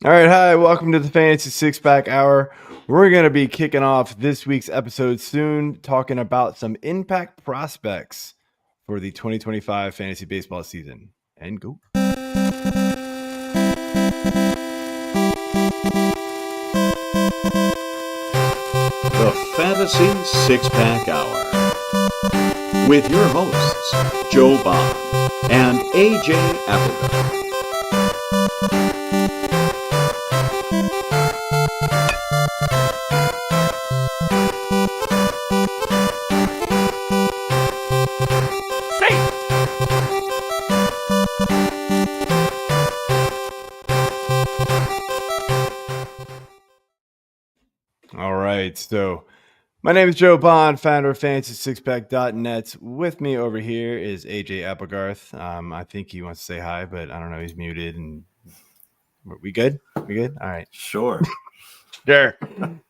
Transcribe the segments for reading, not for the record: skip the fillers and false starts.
All right, hi, welcome to the Fantasy Six Pack Hour. We're going to be kicking off this week's episode soon, talking about some impact prospects for the 2025 fantasy baseball season. And go. The Fantasy Six Pack Hour with your hosts, Jobe and AJ Applegarth. All right, so my name is Joe Bond, founder of FantasySixPack.net. With me over here is AJ Applegarth. I think he wants to say hi, but I don't know. He's muted. And we good? We good? All right. Sure. Sure.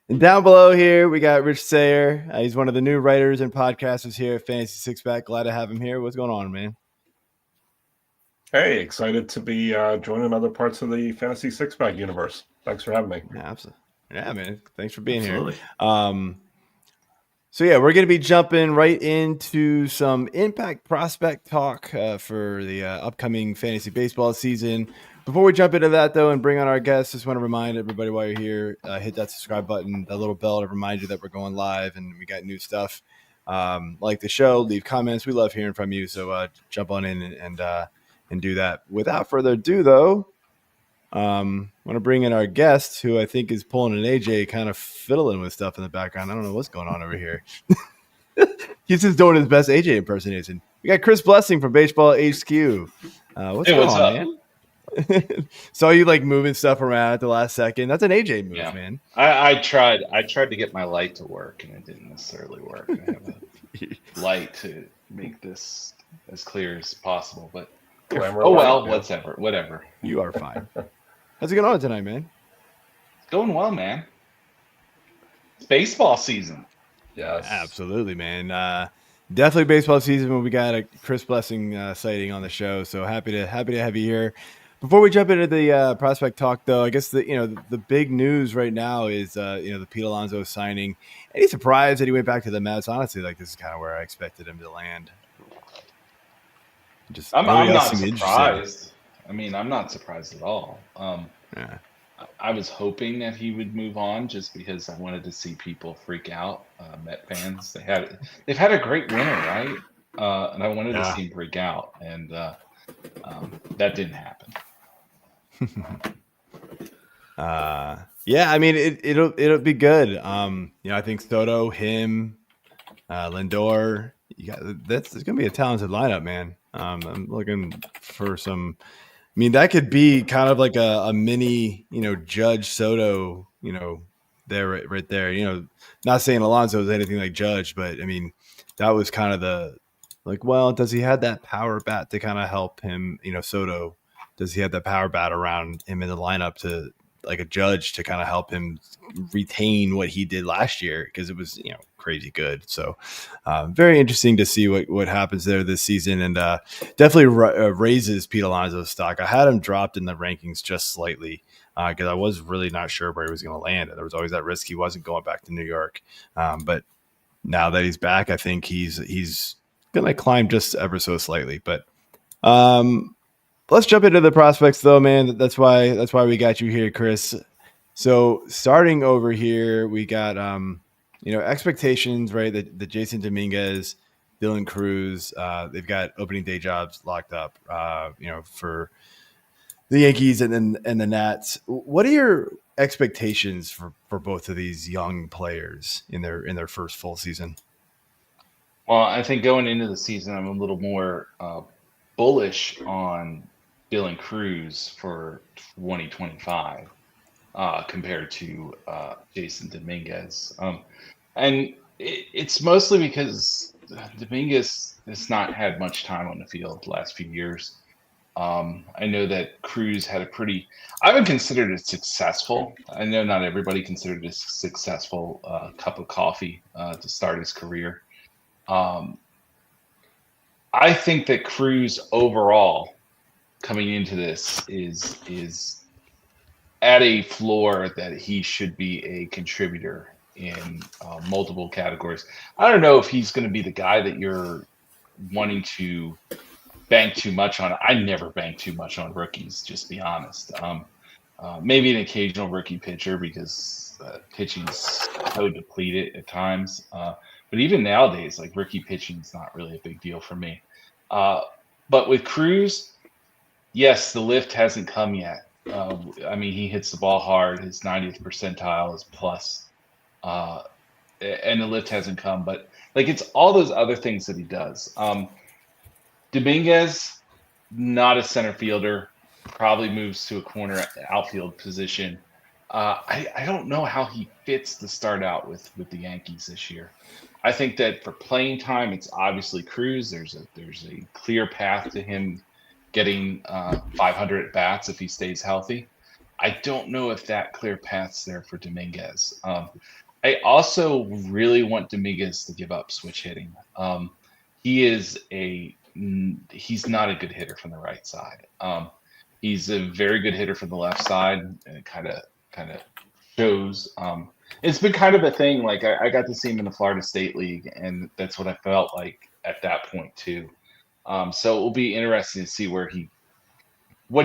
And down below here, we got Rich Sayre. He's one of the new writers and podcasters here at Fantasy Six Pack. Glad to have him here. What's going on, man? Hey, excited to be joining other parts of the Fantasy Six Pack universe. Thanks for having me. Yeah, absolutely. Yeah, man. Thanks for being Absolutely. here. So yeah, we're going to be jumping right into some impact prospect talk for the upcoming fantasy baseball season. Before we jump into that, though, and bring on our guests, just want to remind everybody while you're here, hit that subscribe button, that little bell to remind you that we're going live and we got new stuff. Like the show, leave comments. We love hearing from you, so jump on in and do that. Without further ado, though, I want to bring in our guest, who I think is pulling an AJ, kind of fiddling with stuff in the background. I don't know what's going on over here. He's just doing his best AJ impersonation. We got Chris Blessing from Baseball HQ. What's going on, man? Saw you like moving stuff around at the last second. That's an AJ move, man. I tried to get my light to work, and it didn't necessarily work. I have a light to make this as clear as possible, but whatever. You are fine. How's it going on tonight, man? It's going well, man. It's baseball season. Yes, absolutely, man. Definitely baseball season when we got a Chris Blessing sighting on the show. So happy to have you here. Before we jump into the prospect talk, though, I guess the big news right now is the Pete Alonso signing. Any surprise that he went back to the Mets? Honestly, like this is kind of where I expected him to land. I'm not surprised. I mean, I'm not surprised at all. Yeah. I was hoping that he would move on just because I wanted to see people freak out. Met fans, they've had a great winter, right? And I wanted to see him freak out, and that didn't happen. Yeah, I mean it'll be good. I think Soto, him, Lindor, it's gonna be a talented lineup, man. I'm looking for some. I mean, that could be kind of like a mini, Judge Soto, there right there. Not saying Alonso is anything like Judge, but I mean, that was kind of does he have that power bat to kind of help him? Soto, does he have that power bat around him in the lineup to like a Judge to kind of help him retain what he did last year? Because it was, crazy good. So very interesting to see what happens there this season, and definitely raises Pete Alonso's stock. I had him dropped in the rankings just slightly because I was really not sure where he was going to land. There was always that risk he wasn't going back to New York. But now that he's back, I think he's going to climb just ever so slightly. But let's jump into the prospects, though, man. That's why we got you here, Chris. So starting over here, we got expectations, right? The Jasson Dominguez, Dylan Cruz, they've got opening day jobs locked up, for the Yankees and the Nats. What are your expectations for both of these young players in their first full season? Well, I think going into the season, I'm a little more bullish on Dylan Cruz for 2025 compared to Jasson Dominguez. And it's mostly because Dominguez has not had much time on the field the last few years. I know that Cruz had I would consider it successful. I know not everybody considered it a successful cup of coffee to start his career. I think that Cruz overall coming into this is at a floor that he should be a contributor in multiple categories. I don't know if he's going to be the guy that you're wanting to bank too much on. I never bank too much on rookies, just to be honest. Maybe an occasional rookie pitcher because pitching's so depleted at times. But even nowadays, like rookie pitching is not really a big deal for me. But with Cruz, yes, the lift hasn't come yet. I mean, he hits the ball hard. His 90th percentile is plus. And the lift hasn't come. But like it's all those other things that he does. Dominguez, not a center fielder, probably moves to a corner outfield position. I don't know how he fits to start out with the Yankees this year. I think that for playing time, it's obviously Cruz. There's a clear path to him getting 500 at bats if he stays healthy. I don't know if that clear path's there for Dominguez. I also really want Dominguez to give up switch hitting. He's not a good hitter from the right side. He's a very good hitter from the left side, and it kind of shows. It's been kind of a thing. Like I got to see him in the Florida State League, and that's what I felt like at that point too. So it will be interesting to see what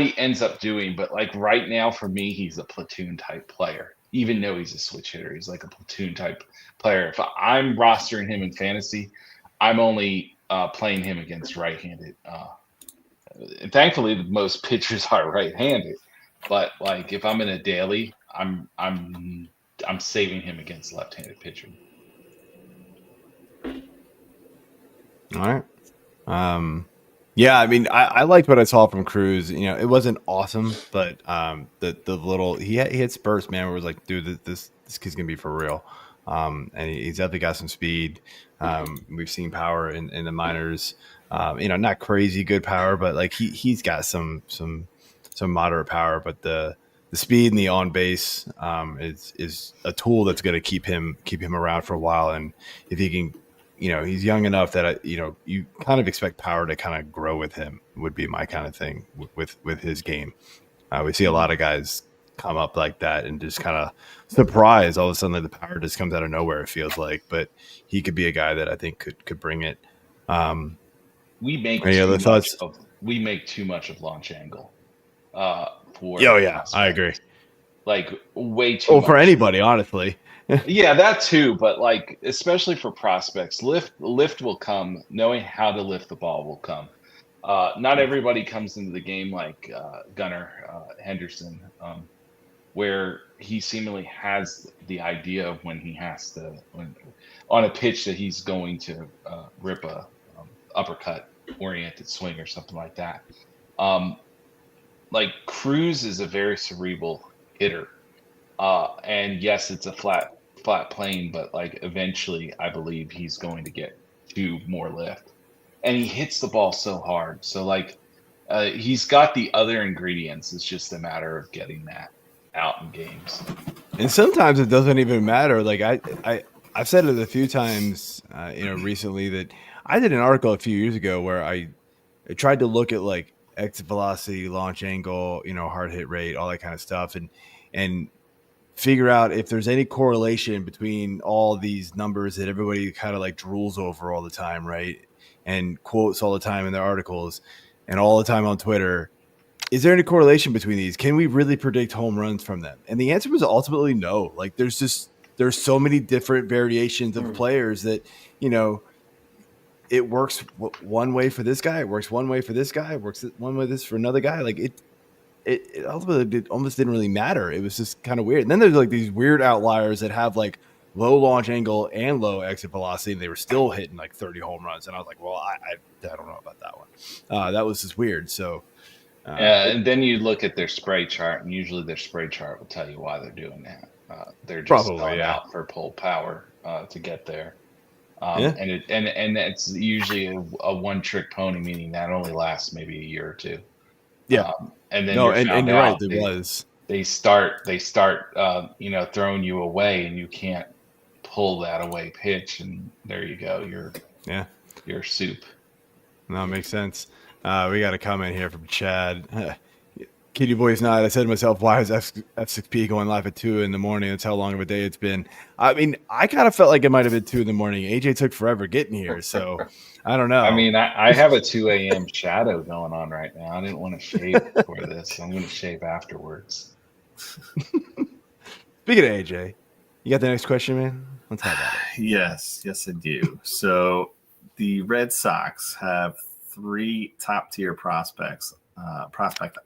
he ends up doing. But like right now, for me, he's a platoon type player. Even though he's a switch hitter, he's like a platoon type player. If I'm rostering him in fantasy, I'm only playing him against right-handed. And thankfully, most pitchers are right-handed. But like if I'm in a daily, I'm saving him against left-handed pitching. All right. Yeah, I mean, I liked what I saw from Cruz. You know, it wasn't awesome, but the little he had spurts, man, where it was like, dude, this kid's gonna be for real. And he's definitely got some speed. We've seen power in the minors. You know, not crazy good power, but like he's got some moderate power. But the speed and the on base is a tool that's going to keep him around for a while. And if he can, you know, he's young enough that you kind of expect power to kind of grow with him. Would be my kind of thing with his game. We see a lot of guys come up like that and just kind of surprise all of a sudden, like the power just comes out of nowhere. It feels like, but he could be a guy that I think could bring it. We make too much of launch angle. I agree. Like way too much. For anybody, honestly. Yeah, that too. But like, especially for prospects, lift will come. Knowing how to lift the ball will come. Not everybody comes into the game like Gunnar Henderson, where he seemingly has the idea of when he has to, on a pitch that he's going to rip a uppercut oriented swing or something like that. Like Cruz is a very cerebral hitter. And yes, it's a flat plane, but like eventually I believe he's going to get to more lift. And he hits the ball so hard. So like he's got the other ingredients. It's just a matter of getting that out in games. And sometimes it doesn't even matter. Like I've said it a few times, recently that I did an article a few years ago where I tried to look at like exit velocity, launch angle, hard hit rate, all that kind of stuff, and figure out if there's any correlation between all these numbers that everybody kind of like drools over all the time, right? And quotes all the time in their articles and all the time on Twitter. Is there any correlation between these? Can we really predict home runs from them? And the answer was ultimately no. Like there's so many different variations of players that, it works one way for this guy. It works one way for this guy. It works one way for another guy. Like it ultimately almost didn't really matter. It was just kind of weird. And then there's like these weird outliers that have like low launch angle and low exit velocity, and they were still hitting like 30 home runs. And I was like, well, I don't know about that one. That was just weird. So and then you look at their spray chart, and usually their spray chart will tell you why they're doing that. They're just going out for pull power to get there. And it's usually a one trick pony, meaning that only lasts maybe a year or two. Yeah. And then you're right. They start throwing you away, and you can't pull that away pitch, and there you go. You're soup. No, it makes sense. We got a comment here from Chad. Kitty Boy's not. I said to myself, why is F6P going live at 2 in the morning? That's how long of a day it's been. I mean, I kind of felt like it might have been 2 in the morning. AJ took forever getting here, so I don't know. I mean, I have a 2 a.m. shadow going on right now. I didn't want to shave before this. So I'm going to shave afterwards. Speaking of AJ, you got the next question, man? Let's talk about it. Yes, I do. So the Red Sox have 3 top-tier prospect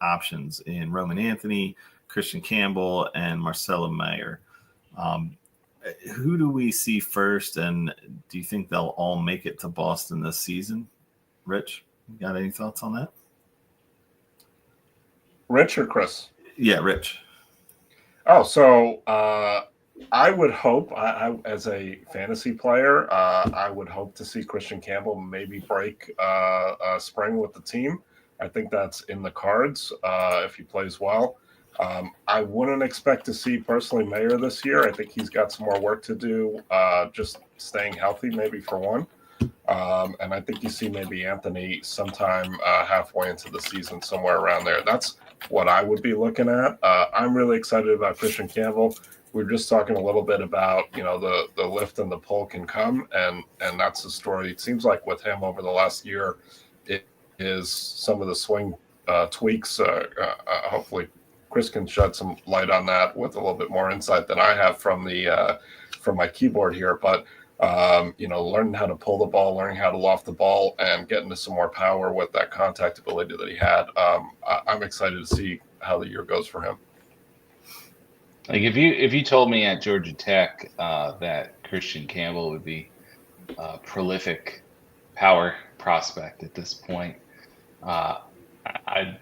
options in Roman Anthony, Kristian Campbell, and Marcelo Mayer. Who do we see first, and do you think they'll all make it to Boston this season? Rich, you got any thoughts on that? Rich or Chris? Yeah, Rich. Oh, so I would hope, I as a fantasy player, I would hope to see Kristian Campbell maybe break spring with the team. I think that's in the cards if he plays well. I wouldn't expect to see personally Mayer this year. I think he's got some more work to do, just staying healthy maybe for one. And I think you see maybe Anthony sometime halfway into the season, somewhere around there. That's what I would be looking at. I'm really excited about Kristian Campbell. We were just talking a little bit about, the lift and the pull can come, and that's the story. It seems like with him over the last year, it is some of the swing tweaks. Hopefully, Chris can shed some light on that with a little bit more insight than I have from my keyboard here. But learning how to pull the ball, learning how to loft the ball, and getting to some more power with that contact ability that he had. I'm excited to see how the year goes for him. Like if you told me at Georgia Tech that Kristian Campbell would be a prolific power prospect at this point, I'd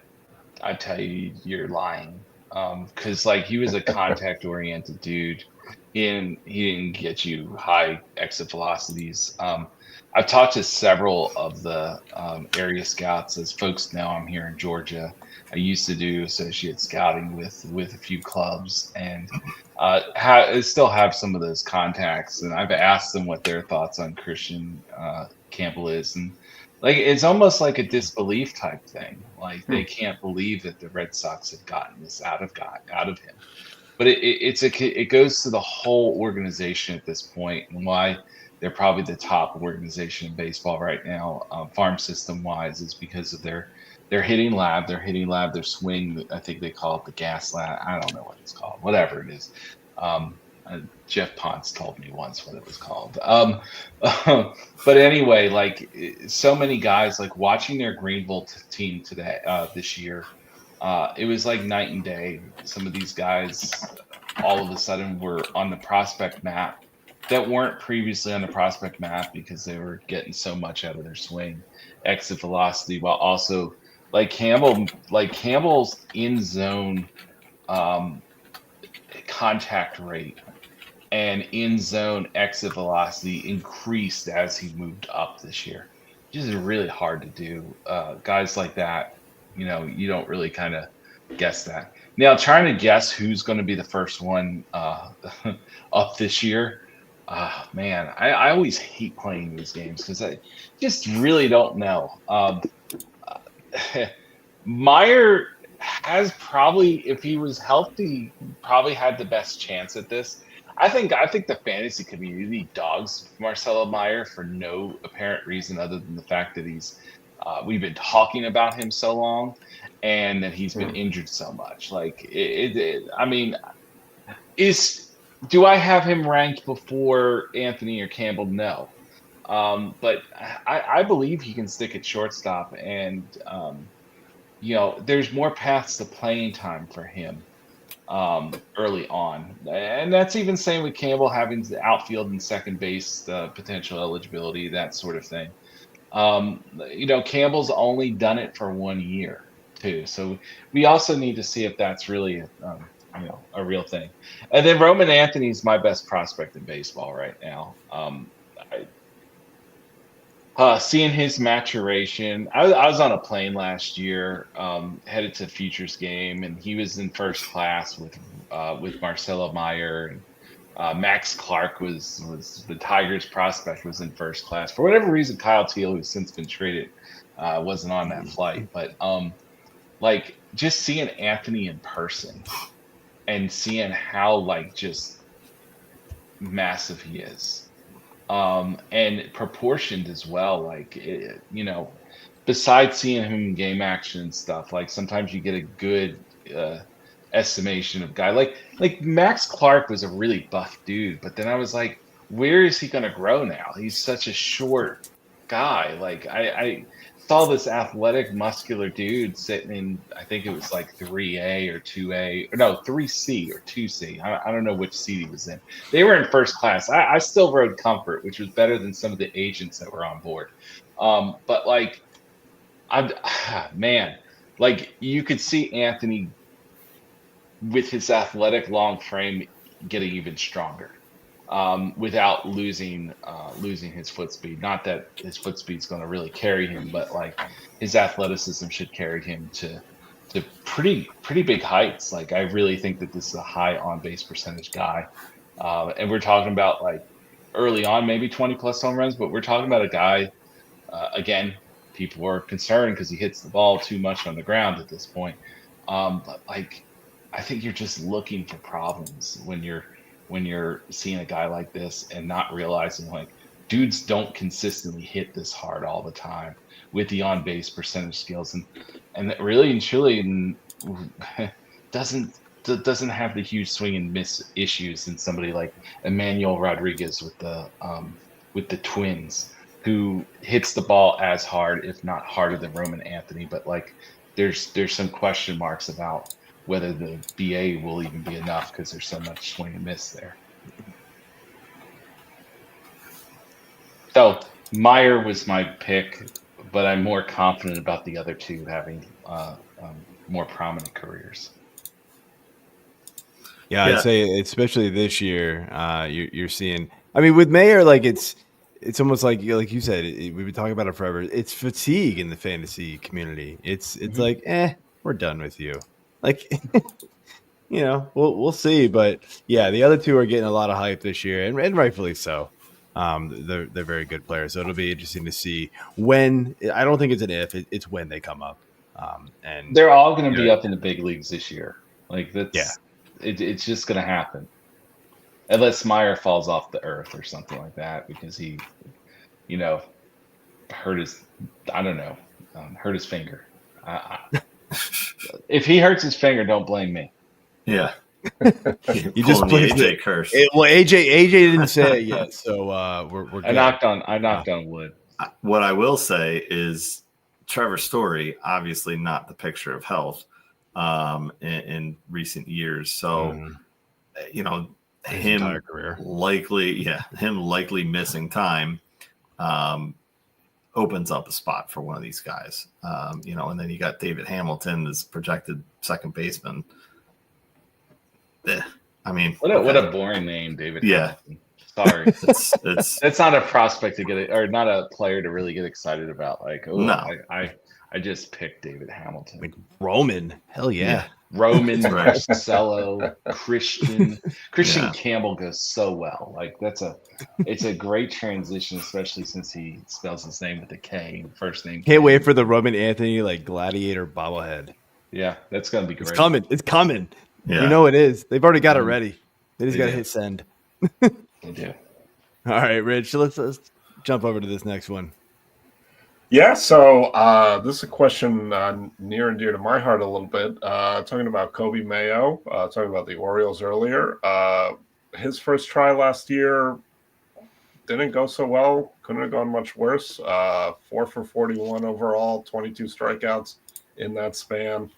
tell you you're lying. Because he was a contact oriented dude. He didn't get you high exit velocities. I've talked to several of the area scouts. As folks know, I'm here in Georgia. I used to do associate scouting with a few clubs, and still have some of those contacts. And I've asked them what their thoughts on Kristian Campbell is, and it's almost like a disbelief type thing. They can't believe that the Red Sox have gotten this out of him. But it goes to the whole organization at this point, and why they're probably the top organization in baseball right now, farm system wise, is because of their hitting lab, their swing. I think they call it the gas lab. I don't know what it's called, whatever it is. Jeff Ponce told me once what it was called. But anyway, so many guys, watching their Greenville team today, this year, it was like night and day. Some of these guys all of a sudden were on the prospect map that weren't previously on the prospect map because they were getting so much out of their swing, exit velocity, while also Campbell's in zone contact rate and in zone exit velocity increased as he moved up this year. This is really hard to do. Guys like that, you don't really kind of guess that. Now, trying to guess who's going to be the first one up this year, man, I always hate playing these games because I just really don't know. Meyer has probably, if he was healthy, probably had the best chance at this. I think the fantasy community dogs Marcelo Mayer for no apparent reason other than the fact that we've been talking about him so long, and that he's been injured so much. Do I have him ranked before Anthony or Campbell? No. But I believe he can stick at shortstop, and there's more paths to playing time for him early on. And that's even saying with Campbell having the outfield and second base potential eligibility, that sort of thing. Campbell's only done it for 1 year too. So we also need to see if that's really a real thing. And then Roman Anthony's my best prospect in baseball right now. Seeing his maturation, I was on a plane last year, headed to Futures game, and he was in first class with Marcelo Mayer. And Max Clark was the Tigers prospect, was in first class. For whatever reason, Kyle Teal, who's since been traded, wasn't on that flight. But just seeing Anthony in person and seeing how like just massive he is, and proportioned as well. Like besides seeing him in game action and stuff, like sometimes you get a good estimation of guy like Max Clark was a really buff dude, but then I was like, where is he going to grow now? He's such a short guy. Like I saw this athletic, muscular dude sitting in, I think it was like 3A or 2A, or no, 3C or 2C. I don't know which seat he was in. They were in first class. I still rode comfort, which was better than some of the agents that were on board. But like, man, like you could see Anthony with his athletic long frame getting even stronger. Without losing his foot speed. Not that his foot speed is going to really carry him, but like his athleticism should carry him to pretty big heights. Like I really think that this is a high on base percentage guy, and we're talking about like early on maybe 20 plus home runs, but we're talking about a guy. Again, people are concerned because he hits the ball too much on the ground at this point. But like I think you're just looking for problems when you're seeing a guy like this and not realizing like dudes don't consistently hit this hard all the time with the on base percentage skills, and that really and truly doesn't have the huge swing and miss issues in somebody like Emmanuel Rodriguez with the Twins, who hits the ball as hard, if not harder, than Roman Anthony. But like there's some question marks about whether the BA will even be enough because there's so much swing and miss there. So Meyer was my pick, but I'm more confident about the other two having more prominent careers. Yeah, I'd say especially this year, you're seeing. I mean, with Mayer, like it's almost like you said, we've been talking about it forever. It's fatigue in the fantasy community. It's like, we're done with you. Like, we'll see. But yeah, the other two are getting a lot of hype this year, and rightfully so. They're very good players. So it'll be interesting to see when. I don't think it's an if. It's when they come up. And they're all going to be up in the big leagues this year. Like that's it's just going to happen, unless Meyer falls off the earth or something like that because he, hurt his. I don't know, hurt his finger. If he hurts his finger, don't blame me. Yeah. You just played AJ curse. AJ didn't say it yet, so we're good. I knocked on wood. What I will say is Trevor Story, obviously not the picture of health in recent years. So, his entire career. Him likely missing time opens up a spot for one of these guys. And then you got David Hamilton as projected second baseman. I mean, what a boring name, David. Yeah. Hamilton. Sorry, it's that's not a prospect to get it, or not a player to really get excited about. Like, no. I just picked David Hamilton. Like Roman, hell yeah. Roman, Marcelo, Kristian Campbell goes so well. Like it's a great transition, especially since he spells his name with a K, first name. Can't wait for the Roman Anthony like gladiator bobblehead. Yeah, that's gonna be great. It's coming. Yeah. You know it is. They've already got it ready. They just got to hit send. They do. All right, Rich. Let's jump over to this next one. Yeah, so this is a question near and dear to my heart a little bit. Talking about Coby Mayo, talking about the Orioles earlier. His first try last year didn't go so well. Couldn't have gone much worse. 4 for 41 overall, 22 strikeouts in that span.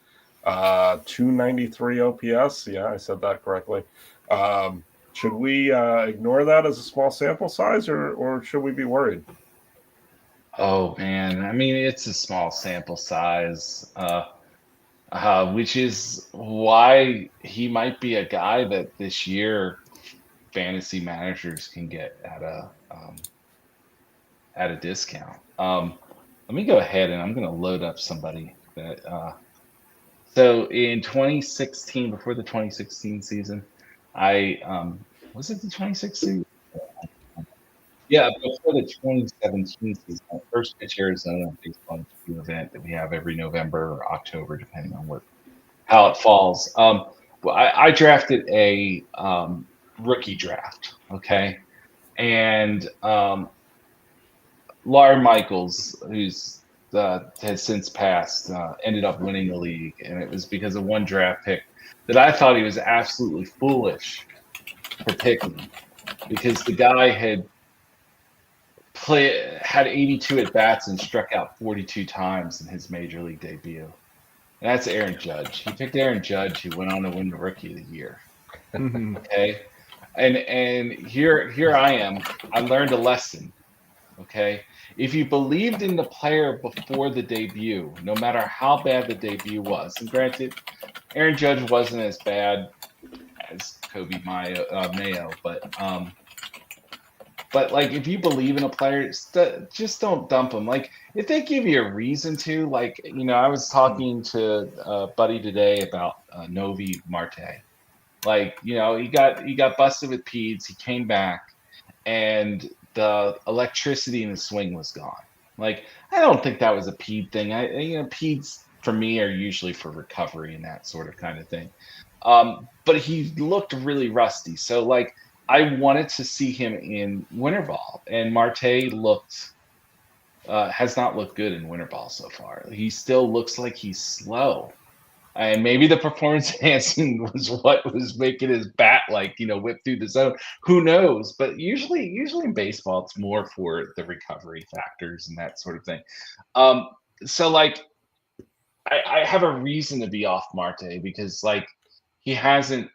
293 OPS. Yeah, I said that correctly. Should we ignore that as a small sample size, or should we be worried? Oh man, I mean it's a small sample size, which is why he might be a guy that this year fantasy managers can get at a discount. Let me go ahead and I'm going to load up somebody that. So in 2016, before the 2016 season, was it the 2016? Yeah, before the 2017 season, First Pitch Arizona baseball event that we have every November or October, depending on what how it falls. Well, I drafted a rookie draft, okay, and Larry Michaels, who's has since passed, ended up winning the league, and it was because of one draft pick that I thought he was absolutely foolish for picking, because the guy had 82 at bats and struck out 42 times in his major league debut. And that's Aaron Judge. He picked Aaron Judge, who went on to win the Rookie of the Year. Okay, and here I am. I learned a lesson. Okay, if you believed in the player before the debut, no matter how bad the debut was, and granted, Aaron Judge wasn't as bad as Coby Mayo, but like, if you believe in a player, just don't dump them. Like, if they give you a reason to, like, I was talking to a buddy today about Novi Marte. Like, he got busted with peds. He came back, and the electricity in the swing was gone. Like, I don't think that was a ped thing. Peds for me are usually for recovery and that sort of kind of thing. But he looked really rusty. So, like, I wanted to see him in winter ball, and Marte has not looked good in winter ball so far. He still looks like he's slow, and maybe the performance enhancing was what was making his bat whip through the zone. Who knows? But usually in baseball, it's more for the recovery factors and that sort of thing. So like, I have a reason to be off Marte, because like, he hasn't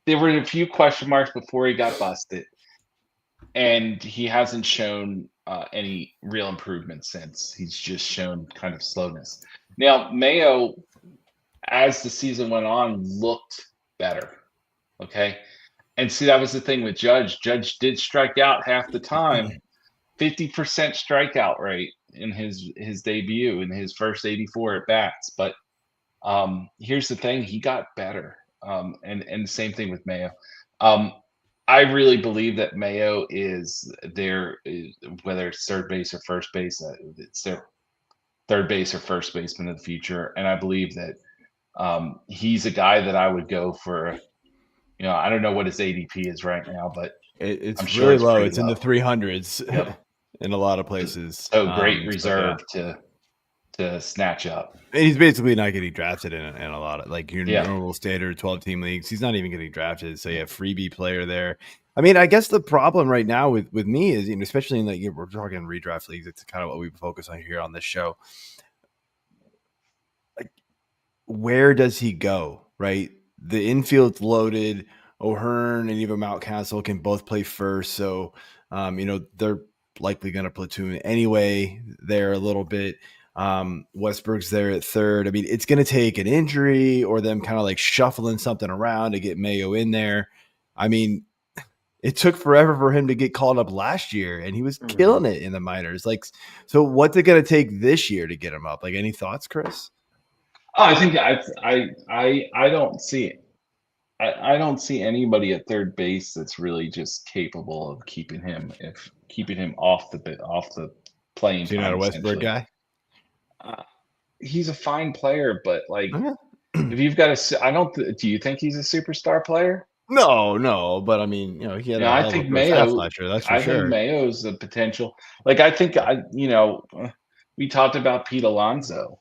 there were a few question marks before he got busted, and he hasn't shown any real improvement since. He's just shown kind of slowness. Now, Mayo, as the season went on, looked better. Okay. And see, that was the thing with Judge. Judge did strike out half the time, 50% strikeout rate in his debut, in his first 84 at bats. But here's the thing, he got better. And the same thing with Mayo. I really believe that Mayo is whether it's third base or first base, it's their third base or first baseman of the future. And I believe that he's a guy that I would go for. I don't know what his ADP is right now, but it's I'm really sure low. It's low. in the 300s Yep. in a lot of places. So great reserve to snatch up. And he's basically not getting drafted in a lot of your Yeah. normal standard 12-team leagues. He's not even getting drafted. So you have freebie player there. I mean, I guess the problem right now with me is, especially in we're talking redraft leagues, it's kind of what we focus on here on this show. Like, where does he go? Right, the infield's loaded. O'Hearn and even Mountcastle can both play first, so they're likely going to platoon anyway there a little bit. Westberg's there at third. I mean, it's going to take an injury or them kind of shuffling something around to get Mayo in there. I mean, it took forever for him to get called up last year, and he was killing it in the minors. So what's it going to take this year to get him up? Any thoughts, Chris? Oh, I think I don't see it. I don't see anybody at third base that's really just capable of keeping him off the playing. So you're not a Westberg guy? He's a fine player, but if you've got do you think he's a superstar player? No, but I mean, he had I think Mayo. That's for sure. I think Mayo's the potential. I think we talked about Pete Alonso.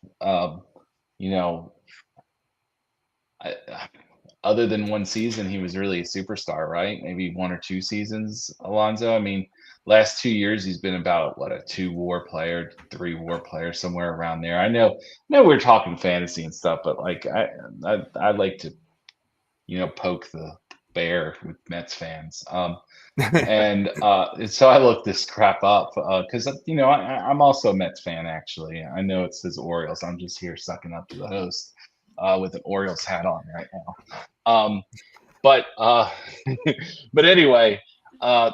Other than one season, he was really a superstar, right? Maybe 1 or 2 seasons, Alonso. I mean, last 2 years, he's been about a 2-WAR player, 3-WAR player, somewhere around there. I know we're talking fantasy and stuff, but I'd like to, poke the bear with Mets fans. And so I looked this crap up because I'm also a Mets fan, actually. I know it says Orioles. I'm just here sucking up to the host with an Orioles hat on right now. But anyway, I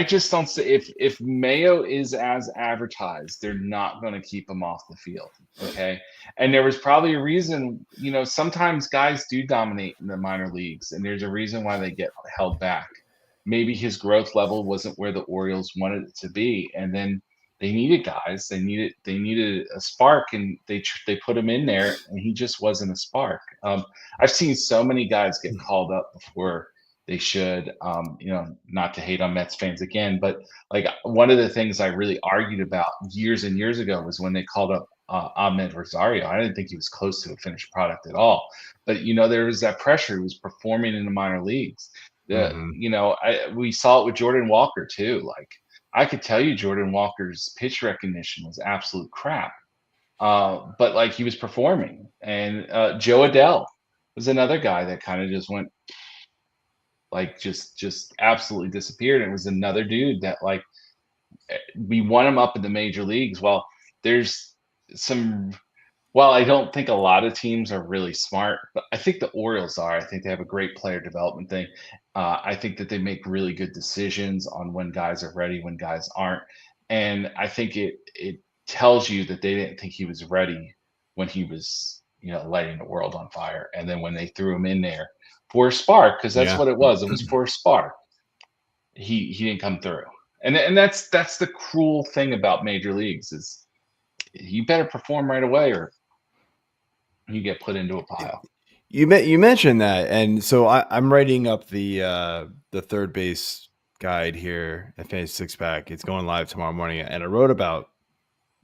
just don't see if Mayo is as advertised, they're not going to keep him off the field. Okay. And there was probably a reason, sometimes guys do dominate in the minor leagues, and there's a reason why they get held back. Maybe his growth level wasn't where the Orioles wanted it to be. And then they needed guys. They needed a spark, and they put him in there, and he just wasn't a spark. I've seen so many guys get called up before they should. Not to hate on Mets fans again, but like one of the things I really argued about years and years ago was when they called up Ahmed Rosario. I didn't think he was close to a finished product at all. But there was that pressure. He was performing in the minor leagues. We saw it with Jordan Walker too. Like I could tell you, Jordan Walker's pitch recognition was absolute crap. But like he was performing, and Joe Adell was another guy that kind of just went like just absolutely disappeared. And it was another dude that like we won him up in the major leagues. Well, I don't think a lot of teams are really smart, but I think the Orioles are. I think they have a great player development thing. I think that they make really good decisions on when guys are ready, when guys aren't. And I think it tells you that they didn't think he was ready when he was, lighting the world on fire. And then when they threw him in there for a spark, because that's what it was. It was for a spark. He didn't come through. And that's the cruel thing about major leagues is you better perform right away or you get put into a pile. You mentioned that, and so I'm writing up the third base guide here at Fantasy Six Pack. It's going live tomorrow morning, and I wrote about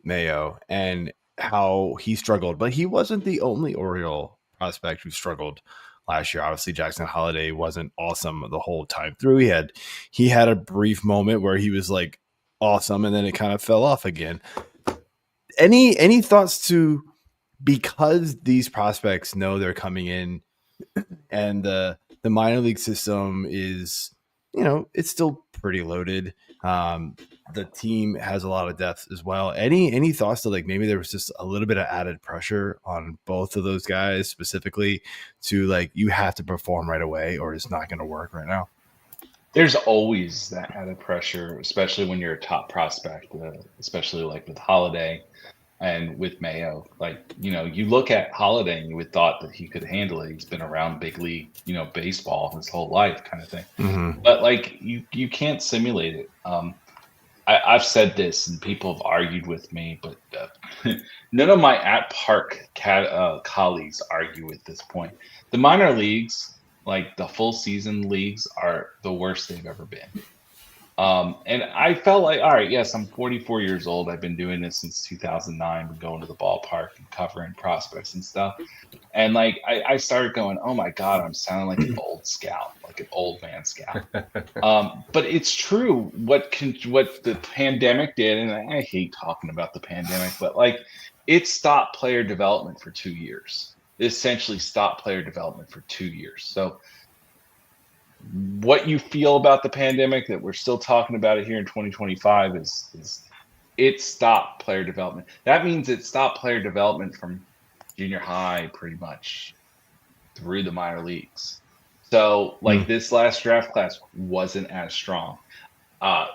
Mayo and how he struggled, but he wasn't the only Oriole prospect who struggled last year. Obviously, Jackson Holliday wasn't awesome the whole time through. He had a brief moment where he was like awesome, and then it kind of fell off again. Any thoughts to, because these prospects know they're coming in and the minor league system is, it's still pretty loaded. The team has a lot of depth as well. Any thoughts to like maybe there was just a little bit of added pressure on both of those guys specifically to like you have to perform right away or it's not going to work right now? There's always that added pressure, especially when you're a top prospect, especially like with Holliday and with Mayo. Like, you look at Holliday and you would thought that he could handle it. He's been around big league, baseball his whole life kind of thing. Mm-hmm. But like you can't simulate it. I've said this and people have argued with me, but none of my at Park colleagues argue at this point. The minor leagues, like the full season leagues, are the worst they've ever been. And I felt like, all right, yes, I'm 44 years old. I've been doing this since 2009, going to the ballpark and covering prospects and stuff. And like, I started going, oh my God, I'm sounding like an old scout, like an old man scout. But it's true. What the pandemic did, and I hate talking about the pandemic, but like it stopped player development for 2 years. It essentially stopped player development for 2 years. So what you feel about the pandemic that we're still talking about it here in 2025 is it stopped player development. That means it stopped player development from junior high pretty much through the minor leagues. So like this last draft class wasn't as strong.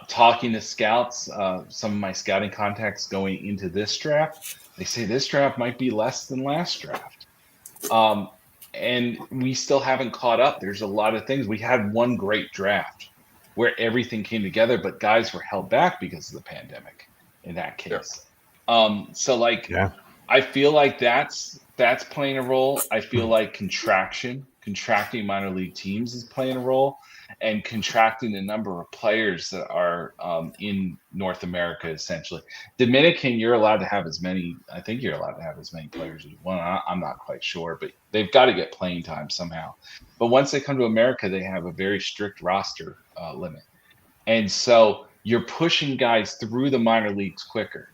Talking to scouts, some of my scouting contacts going into this draft, they say this draft might be less than last draft. And we still haven't caught up. There's a lot of things. We had one great draft where everything came together, but guys were held back because of the pandemic in that case. Yeah. I feel like that's playing a role. I feel like contracting minor league teams is playing a role, and contracting the number of players that are in North America, essentially. Dominican, you're allowed to have as many. I think you're allowed to have as many players as you want. I'm not quite sure, but they've got to get playing time somehow. But once they come to America, they have a very strict roster limit. And so you're pushing guys through the minor leagues quicker.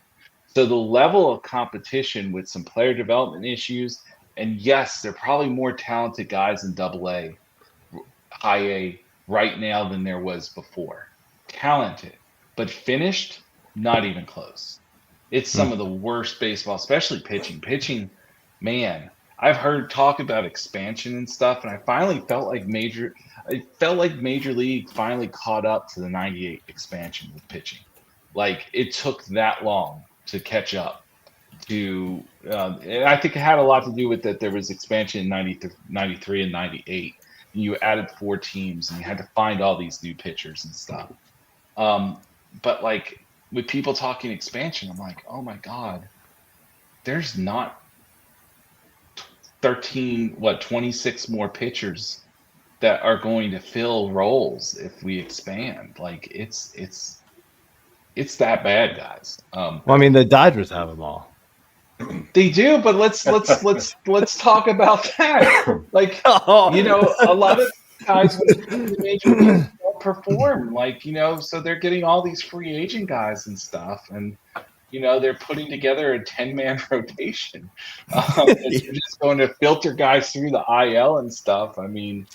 So the level of competition with some player development issues, and yes, they're probably more talented guys in AA, high A right now than there was before. Talented, but finished, not even close. It's some of the worst baseball, especially pitching. Pitching, man, I've heard talk about expansion and stuff, and I finally felt like Major League finally caught up to the 98 expansion with pitching. Like, it took that long to catch up to, and I think it had a lot to do with that there was expansion in 93 and 98. And you added 4 teams and you had to find all these new pitchers and stuff. But like with people talking expansion, I'm like, oh my God, there's not 26 more pitchers that are going to fill roles if we expand. Like it's that bad, guys. Well, I mean, the Dodgers have them all. They do, but let's talk about that. Like, you know, a lot of guys with the major leagues don't perform. Like, you know, so they're getting all these free agent guys and stuff, and you know, they're putting together a 10-man rotation. They're just going to filter guys through the IL and stuff. I mean,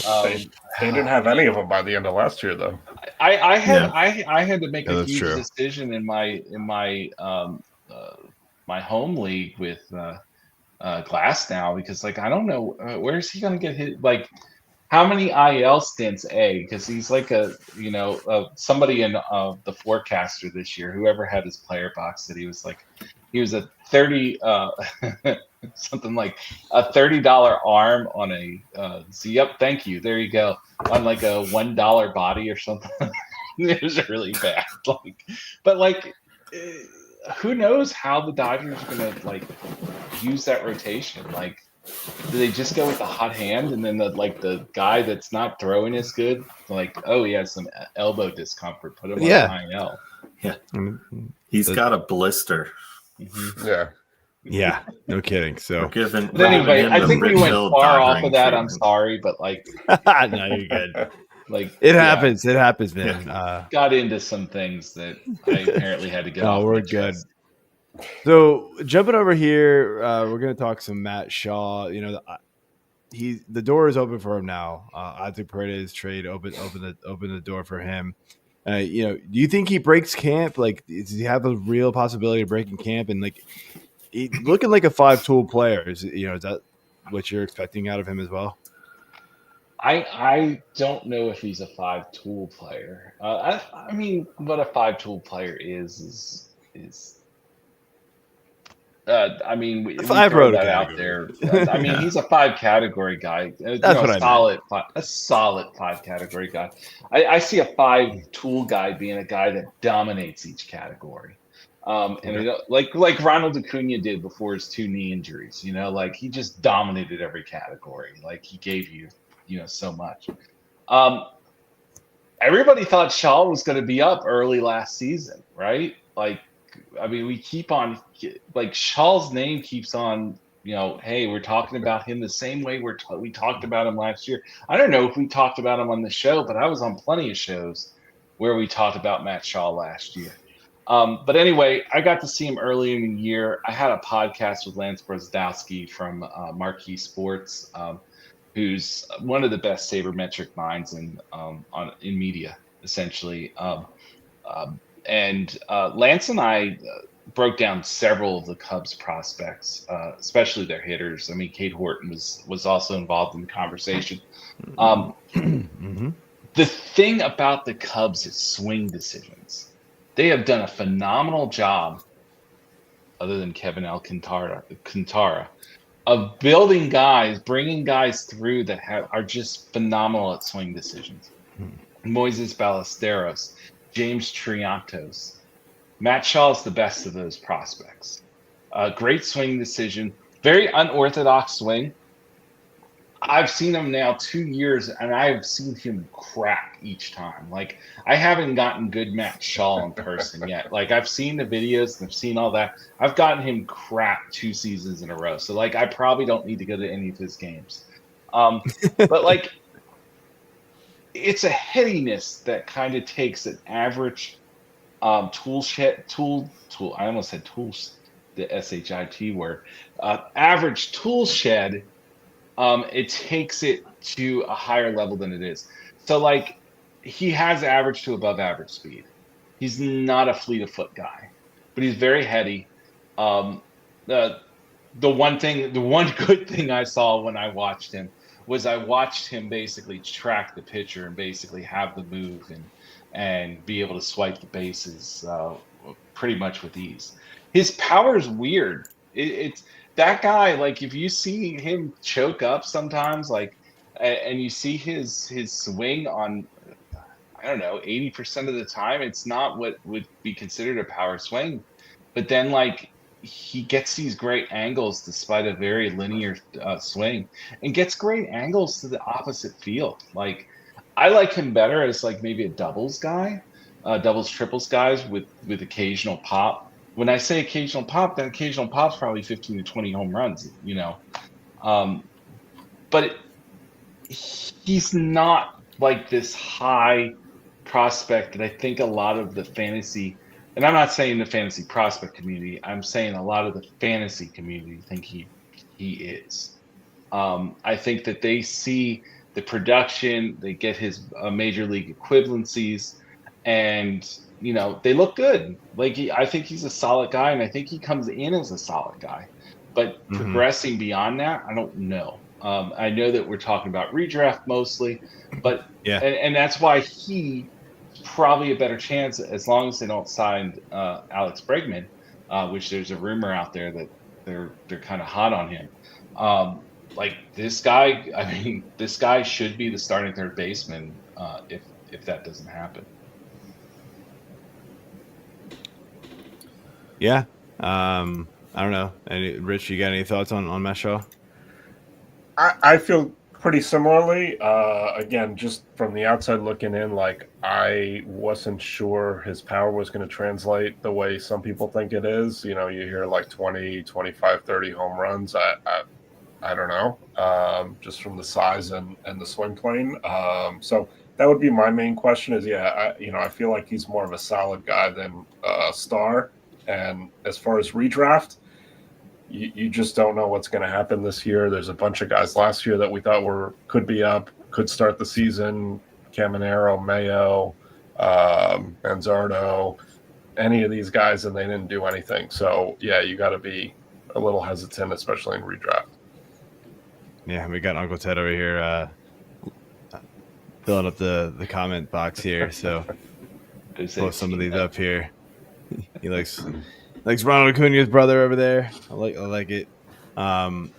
They didn't have any of them by the end of last year, though. I had to make a huge true. decision in my my home league with Glass now, because like I don't know where is he going to get hit. Like, how many IL stints? Because he's like somebody in the forecaster this year, whoever had his player box, that he was a 30 something like a $30 arm on a yep, thank you, there you go, on like a $1 body or something. It was really bad. Who knows how the Dodgers are gonna like use that rotation? Like, do they just go with the hot hand, and then the guy that's not throwing as good, like, oh, he has some elbow discomfort, put him on IL? Yeah, he's got a blister. Mm-hmm. Yeah, no kidding. So, but anyway, I think we went far off of that. I'm sorry, but like, no, you're good. Like, it happens, man. Got into some things that I apparently had to get off. We're good. So jumping over here, we're going to talk some Matt Shaw. You know, the door is open for him now. Isaac Paredes trade open the door for him. You know, do you think he breaks camp? Like, does he have a real possibility of breaking camp? And like, looking like a 5-tool player, is that what you're expecting out of him as well? I don't know if he's a 5-tool player. I mean, what a 5-tool player is. I mean, we throw that out there. I mean, he's a 5-category guy. That's what I meant. A solid 5-category guy. I see a 5-tool guy being a guy that dominates each category. And like Ronald Acuna did before his 2 knee injuries. You know, like he just dominated every category. Like he gave you so much. Everybody thought Shaw was going to be up early last season, right? Like, I mean, we keep on, like, Shaw's name keeps on, hey, we're talking about him the same way we talked about him last year. I don't know if we talked about him on the show, but I was on plenty of shows where we talked about Matt Shaw last year. But anyway, I got to see him early in the year. I had a podcast with Lance Brozdowski from Marquee Sports, who's one of the best sabermetric minds in media, essentially. And Lance and I broke down several of the Cubs prospects, especially their hitters. I mean, Cade Horton was also involved in the conversation. The thing about the Cubs is swing decisions. They have done a phenomenal job, other than Kevin Alcantara, of building guys, bringing guys through that are just phenomenal at swing decisions. Moises Ballesteros, James Triantos. Matt Shaw is the best of those prospects. Great swing decision, very unorthodox swing. I've seen him now 2 years, and I've seen him crack each time. Like, I haven't gotten good Matt Shaw in person yet. Like, I've seen the videos and I've seen all that. I've gotten him crap 2 seasons in a row. So, like, I probably don't need to go to any of his games. But, like, it's a headiness that kind of takes an average tool. I almost said tools, the SHIT word. Average tool shed. It takes it to a higher level than it is. So, like, he has average to above average speed. He's not a fleet of foot guy, but he's very heady. The one good thing I saw when I watched him was I watched him basically track the pitcher and basically have the move and be able to swipe the bases pretty much with ease. His power is weird. It's that guy, like, if you see him choke up sometimes, like, and you see his swing on, I don't know, 80% of the time, it's not what would be considered a power swing. But then, like, he gets these great angles despite a very linear swing, and gets great angles to the opposite field. Like, I like him better as like maybe a doubles guy, doubles triples guys with occasional pop. When I say occasional pop, that occasional pop's probably 15 to 20 home runs, you know. But he's not like this high prospect that I think a lot of the fantasy, and I'm not saying the fantasy prospect community, I'm saying a lot of the fantasy community think he is. I think that they see the production, they get his major league equivalencies, and you know, they look good. Like, I think he's a solid guy, and I think he comes in as a solid guy. But progressing beyond that, I don't know. I know that we're talking about redraft mostly, but and that's why he's probably a better chance as long as they don't sign Alex Bregman, which there's a rumor out there that they're kind of hot on him. Like, this guy, I mean, this guy should be the starting third baseman if that doesn't happen. Yeah. I don't know. Rich, you got any thoughts on Mashaw? I feel pretty similarly. Again, just from the outside looking in, like, I wasn't sure his power was going to translate the way some people think it is. You know, you hear like 20, 25, 30 home runs. I don't know, just from the size and the swing plane. So that would be my main question is, I feel like he's more of a solid guy than a star. And as far as redraft, you just don't know what's going to happen this year. There's a bunch of guys last year that we thought could be up, could start the season. Caminero, Mayo, Manzardo, any of these guys, and they didn't do anything. So, yeah, you got to be a little hesitant, especially in redraft. Yeah, we got Uncle Ted over here filling up the comment box here. So post some of these up here. He likes Ronald Acuna's brother over there. I like it. Man,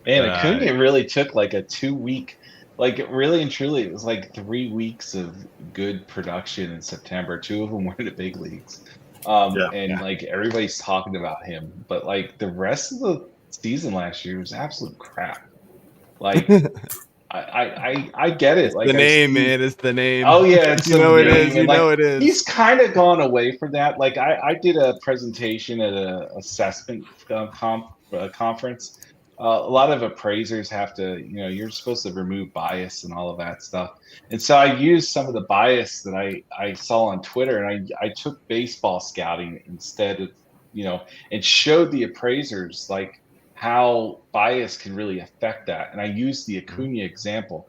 Acuna really took like a 2-week, like, really and truly, it was like 3 weeks of good production in September. 2 of them were in the big leagues. Like, everybody's talking about him, but like the rest of the season last year was absolute crap. Like, I get it. Like, the name, man, it's the name. Oh yeah, it's it is. You know it is. He's kind of gone away from that. Like, I did a presentation at a assessment conference. A lot of appraisers have to, you know, you're supposed to remove bias and all of that stuff. And so I used some of the bias that I saw on Twitter, and I took baseball scouting instead of, you know, and showed the appraisers like how bias can really affect that. And I used the Acuna example.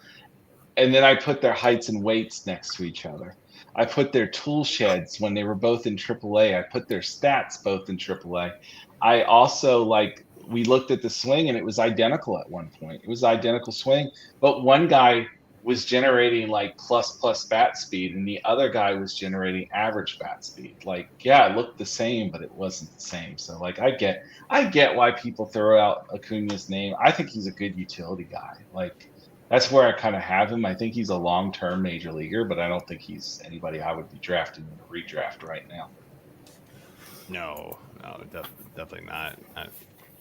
And then I put their heights and weights next to each other. I put their tool sheds when they were both in AAA. I put their stats both in AAA. I also, like, we looked at the swing, and it was identical at one point. It was identical swing, but one guy was generating like plus bat speed, and the other guy was generating average bat speed. Like, yeah, it looked the same, but it wasn't the same. So, like, I get why people throw out Acuna's name. I think he's a good utility guy. Like, that's where I kind of have him. I think he's a long-term major leaguer, but I don't think he's anybody I would be drafting in a redraft right now. No, definitely not.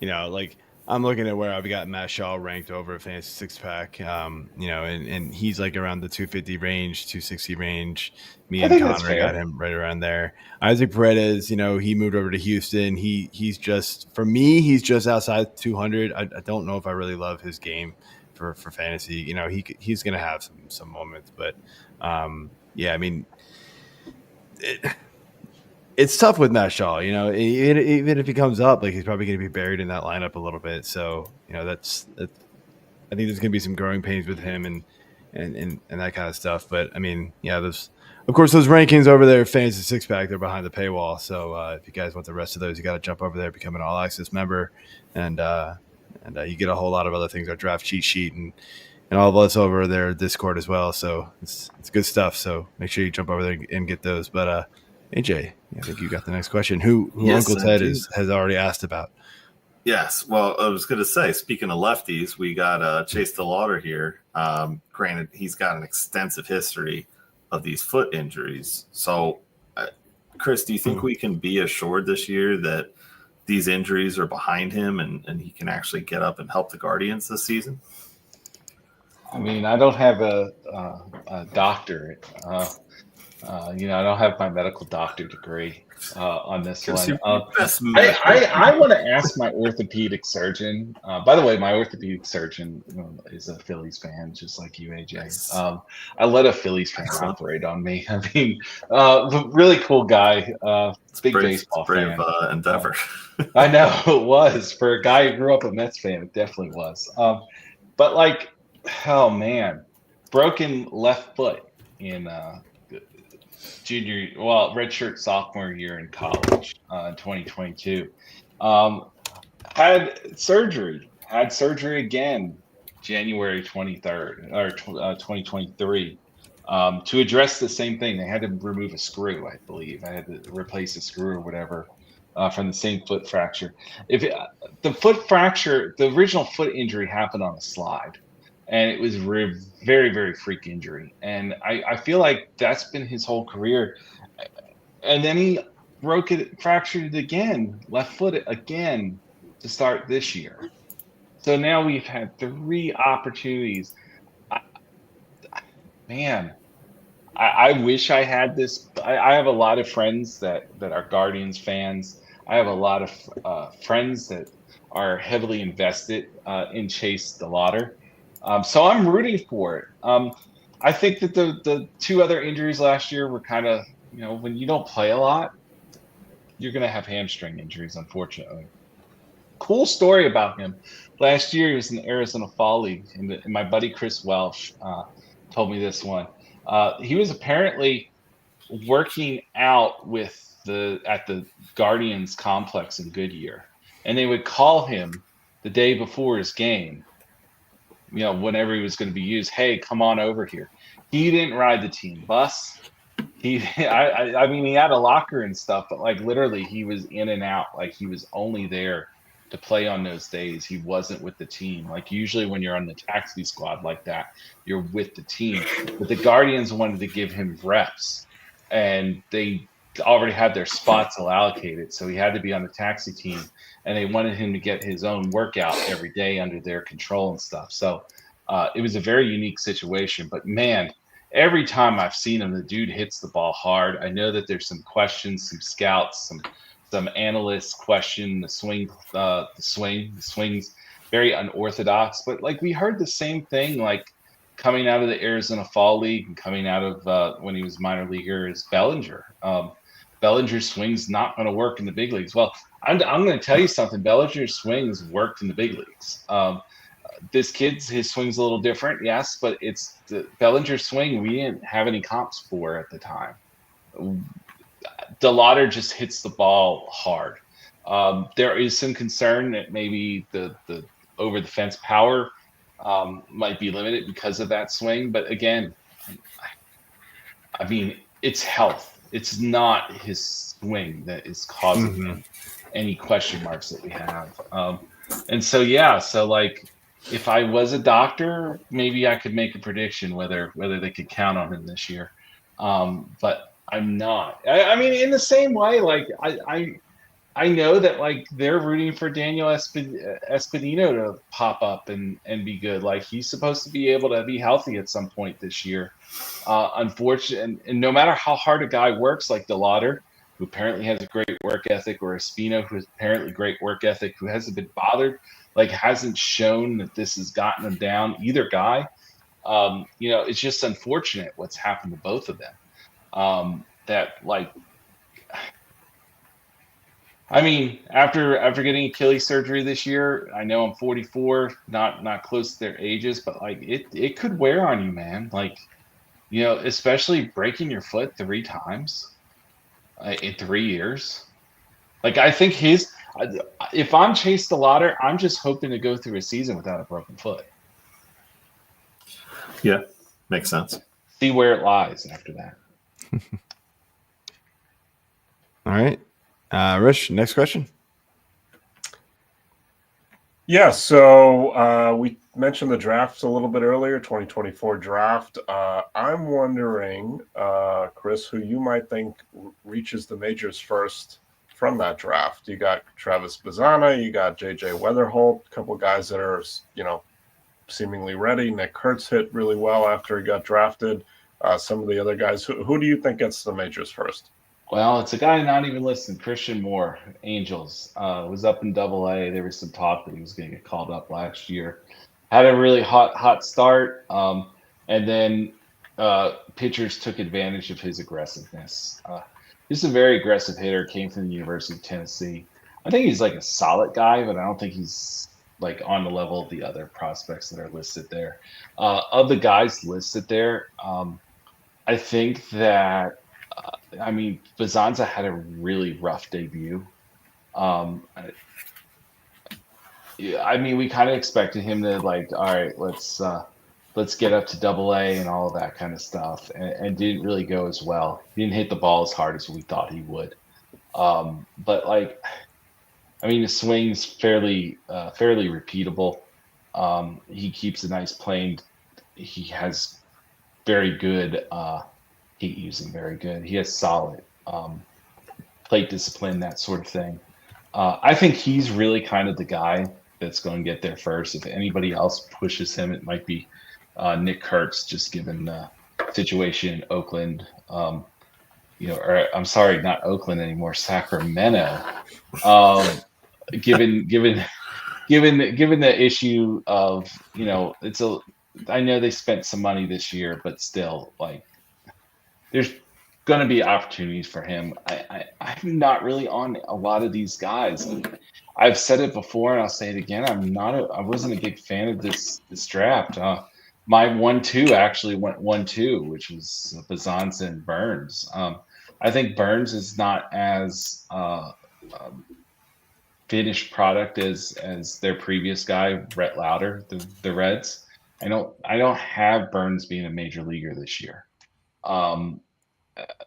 You know, like, I'm looking at where I've got Matt Shaw ranked over a fantasy six pack, you know, and he's like around the 250 range, 260 range. Me and Connor got him right around there. Isaac Paredes, you know, he moved over to Houston. He's just, for me, he's just outside 200. I don't know if I really love his game for fantasy. You know, he's going to have some moments, but yeah, I mean, it's tough with Matt Shaw, you know, even if he comes up, like, he's probably going to be buried in that lineup a little bit. So, you know, I think there's going to be some growing pains with him and that kind of stuff. But I mean, yeah, those rankings over there, fantasy six pack, they're behind the paywall. So if you guys want the rest of those, you got to jump over there, become an all access member, and you get a whole lot of other things, our draft cheat sheet and all of us over there Discord as well. So it's good stuff. So make sure you jump over there and get those. But AJ, I think you got the next question. Who yes, Uncle Ted has already asked about. Yes. Well, I was going to say, speaking of lefties, we got Chase DeLauter here. Granted, he's got an extensive history of these foot injuries. So, Chris, do you think we can be assured this year that these injuries are behind him and he can actually get up and help the Guardians this season? I mean, I don't have a doctorate. I don't have my medical doctor degree on this one. I want to ask my orthopedic surgeon. By the way, my orthopedic surgeon is a Phillies fan, just like you, AJ. Nice. I let a Phillies fan operate on me. I mean, really cool guy. Big baseball fan. Brave endeavor. I know it was for a guy who grew up a Mets fan. It definitely was. But like, oh man, broken left foot in redshirt sophomore year in college in 2022. Had surgery again January 23rd or 2023 to address the same thing. They had to remove a screw, I believe. I had to replace a screw or whatever from the same foot fracture. The foot fracture, the original foot injury happened on a slide. And it was very, very freak injury. And I feel like that's been his whole career. And then he fractured it again, left foot again to start this year. So now we've had 3 opportunities. I wish I had this. I have a lot of friends that are Guardians fans. I have a lot of friends that are heavily invested in Chase DeLauter. So I'm rooting for it. I think that the 2 other injuries last year were kind of, when you don't play a lot, you're going to have hamstring injuries, unfortunately. Cool story about him. Last year, he was in the Arizona Fall League, and my buddy Chris Welsh told me this one. He was apparently working out at the Guardians complex in Goodyear, and they would call him the day before his game, whenever he was going to be used. Hey, come on over here. He didn't ride the team bus. I mean, he had a locker and stuff, but like literally he was in and out. Like he was only there to play on those days. He wasn't with the team. Like usually when you're on the taxi squad like that, you're with the team. But the Guardians wanted to give him reps, and they already had their spots allocated. So he had to be on the taxi team, and they wanted him to get his own workout every day under their control and stuff. So it was a very unique situation. But man, every time I've seen him, the dude hits the ball hard. I know that there's some questions, some scouts, some analysts question the swings, very unorthodox. But like we heard the same thing, like coming out of the Arizona Fall League and coming out of when he was minor leaguer is Bellinger. Bellinger's swing's not going to work in the big leagues. Well, I'm going to tell you something. Bellinger's swings worked in the big leagues. This kid's, his swing's a little different, yes, but it's the Bellinger swing we didn't have any comps for at the time. DeLauter just hits the ball hard. There is some concern that maybe the over the fence power might be limited because of that swing. But again, I mean, it's health. It's not his swing that is causing him any question marks that we have. And so, so like, if I was a doctor, maybe I could make a prediction whether they could count on him this year. But I'm not. I mean, in the same way, like I know that like they're rooting for Daniel Espedino to pop up and be good. Like he's supposed to be able to be healthy at some point this year. Unfortunately, and no matter how hard a guy works, like DeLauter, who apparently has a great work ethic, or Espino, who has apparently great work ethic, who hasn't been bothered, like hasn't shown that this has gotten him down. Either guy, it's just unfortunate what's happened to both of them. That like, I mean, after getting Achilles surgery this year, I know I'm 44, not close to their ages, but like it could wear on you, man. Like, especially breaking your foot 3 times in 3 years. Like, I think if I'm Chase DeLauter, I'm just hoping to go through a season without a broken foot. Yeah, makes sense. See where it lies after that. All right. Rich, next question. Yeah, so we mentioned the draft a little bit earlier, 2024 draft. I'm wondering, Chris, who you might think reaches the majors first from that draft. You got Travis Bazzanna, you got JJ Wetherholt, a couple of guys that are, seemingly ready. Nick Kurtz hit really well after he got drafted. Some of the other guys, who do you think gets the majors first? Well, it's a guy not even listed, Christian Moore, Angels. Was up in Double-A. There was some talk that he was going to get called up last year. Had a really hot start, and then pitchers took advantage of his aggressiveness. He's a very aggressive hitter. Came from the University of Tennessee. I think he's like a solid guy, but I don't think he's like on the level of the other prospects that are listed there. Of the guys listed there, I think that. Bazzanza had a really rough debut. We kind of expected him to like, all right, let's get up to Double-A and all of that kind of stuff, and didn't really go as well. He didn't hit the ball as hard as we thought he would. His swing's fairly repeatable. He keeps a nice plane. He has very good heat using, very good. He has solid plate discipline, that sort of thing. I think he's really kind of the guy that's going to get there first. If anybody else pushes him, it might be Nick Kurtz, just given the situation in Oakland. Or I'm sorry, not Oakland anymore, Sacramento. Given the issue of, I know they spent some money this year, but still, like, there's going to be opportunities for him. I'm not really on a lot of these guys. I've said it before, and I'll say it again. I wasn't a big fan of this draft. My 1-2 actually went 1-2, which was Bazzanza and Burns. I think Burns is not as finished product as their previous guy, Brett Lauder, the Reds. I don't have Burns being a major leaguer this year.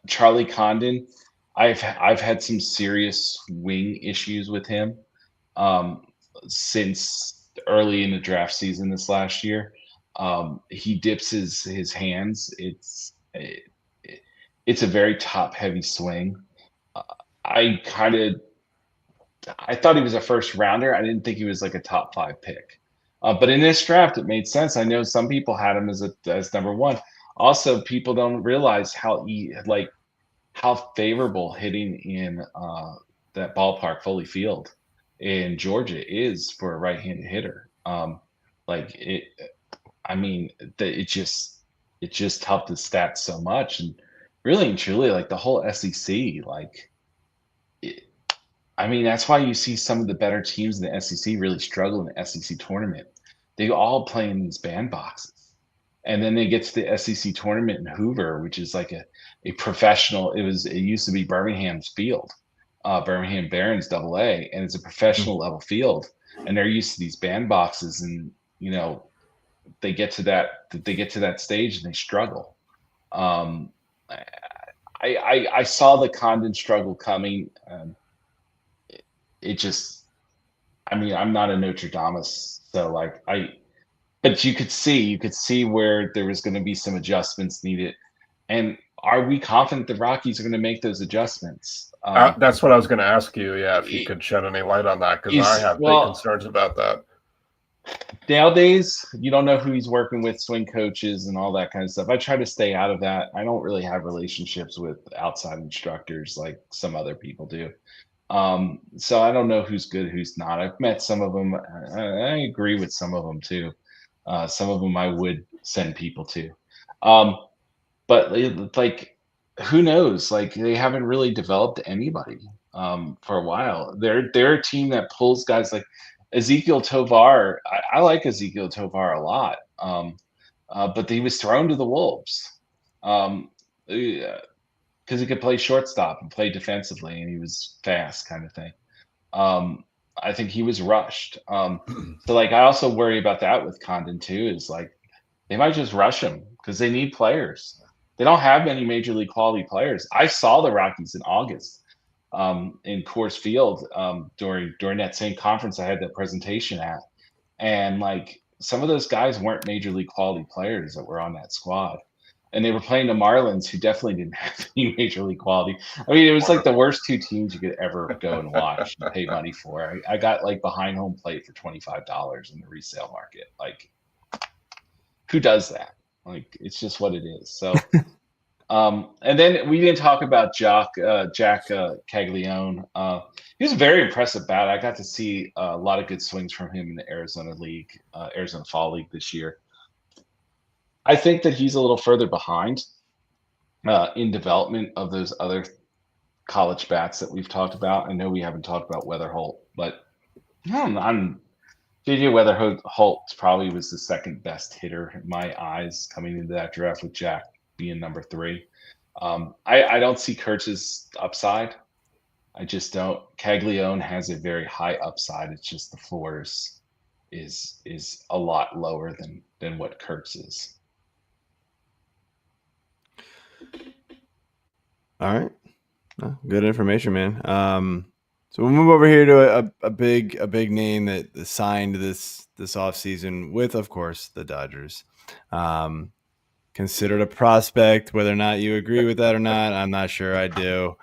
Charlie Condon, I've had some serious swing issues with him since early in the draft season this last year. He dips his hands. It's a very top heavy swing. I thought he was a first rounder. I didn't think he was like a top 5 pick. But in this draft, it made sense. I know some people had him as number 1. Also, people don't realize how favorable hitting in that ballpark, Foley Field in Georgia, is for a right-handed hitter. It just helped his stats so much, and really and truly, like the whole SEC, that's why you see some of the better teams in the SEC really struggle in the SEC tournament. They all play in these bandboxes. And then they get to the SEC tournament in Hoover, which is like a professional. It used to be Birmingham's field, Birmingham Barons Double-A, and it's a professional level field. And they're used to these bandboxes, and they get to that stage and they struggle. I saw the Condon struggle coming. I'm not a Notre Dameist, so but you could see where there was going to be some adjustments needed. And are we confident the Rockies are going to make those adjustments? That's what I was going to ask you. Yeah, if you could shed any light on that, because I have big concerns about that. Nowadays, you don't know who he's working with, swing coaches and all that kind of stuff. I try to stay out of that. I don't really have relationships with outside instructors like some other people do. So I don't know who's good, who's not. I've met some of them. I agree with some of them too. Some of them I would send people to. But who knows? Like, they haven't really developed anybody for a while. They're a team that pulls guys like Ezekiel Tovar. I like Ezekiel Tovar a lot. But he was thrown to the Wolves. Because he could play shortstop and play defensively, and he was fast, kind of thing. I think he was rushed. So I also worry about that with Condon too. Is they might just rush him because they need players. They don't have many major league quality players. I saw the Rockies in August in Coors Field during that same conference I had that presentation at, And like some of those guys weren't major league quality players that were on that squad. And they were playing the Marlins, who definitely didn't have any major league quality. I mean, it was like the worst two teams you could ever go and watch and pay money for. I got like behind home plate for $25 in the resale market. Like, who does that? Like, it's just what it is. So, and then we didn't talk about Jack Caglianone. He was a very impressive bat. I got to see a lot of good swings from him in the Arizona League, Arizona Fall League this year. I think that he's a little further behind in development of those other college bats that we've talked about. I know we haven't talked about Wetherholt, but JJ Wetherholt probably was the second best hitter in my eyes coming into that draft, with Jack being number 3. I don't see Kurtz's upside. I just don't. Caglianone has a very high upside. It's just the floor is a lot lower than what Kurtz is. All right. Good information, man. So we'll move over here to a big name that signed this offseason with, of course, the Dodgers. Considered a prospect, whether or not you agree with that or not, I'm not sure I do.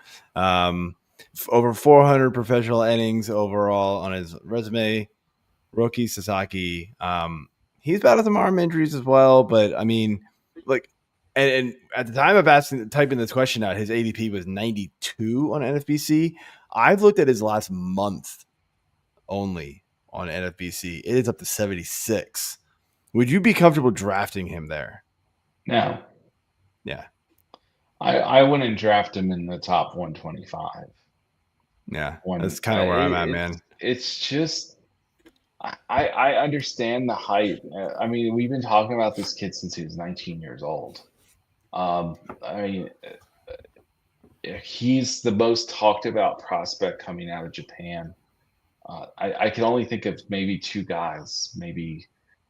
Over 400 professional innings overall on his resume. Roki Sasaki. He's battled some arm injuries as well, but I mean, like, and at the time of typing this question out, his ADP was 92 on NFBC. I've looked at his last month only on NFBC. It is up to 76. Would you be comfortable drafting him there? No. Yeah. I wouldn't draft him in the top 125. Yeah, that's kind of where I'm at, man. It's just, I understand the hype. I mean, we've been talking about this kid since he was 19 years old. I mean, he's the most talked about prospect coming out of Japan. I can only think of maybe 2 guys, maybe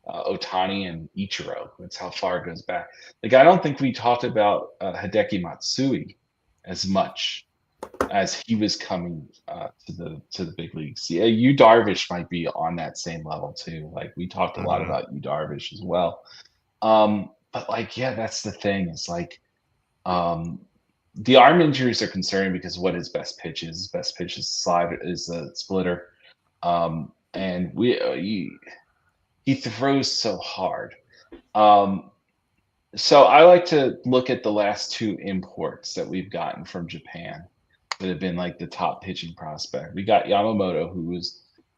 Otani and Ichiro. That's how far it goes back. Like, I don't think we talked about Hideki Matsui as much as he was coming to the big leagues. Yeah, Yu Darvish might be on that same level too. Like, we talked a lot about Yu Darvish as well. But like, yeah, that's the thing. It's like the arm injuries are concerning because what his best pitch is. His best pitch is a splitter. And he throws so hard. So I like to look at the last 2 imports that we've gotten from Japan that have been like the top pitching prospect. We got Yamamoto, who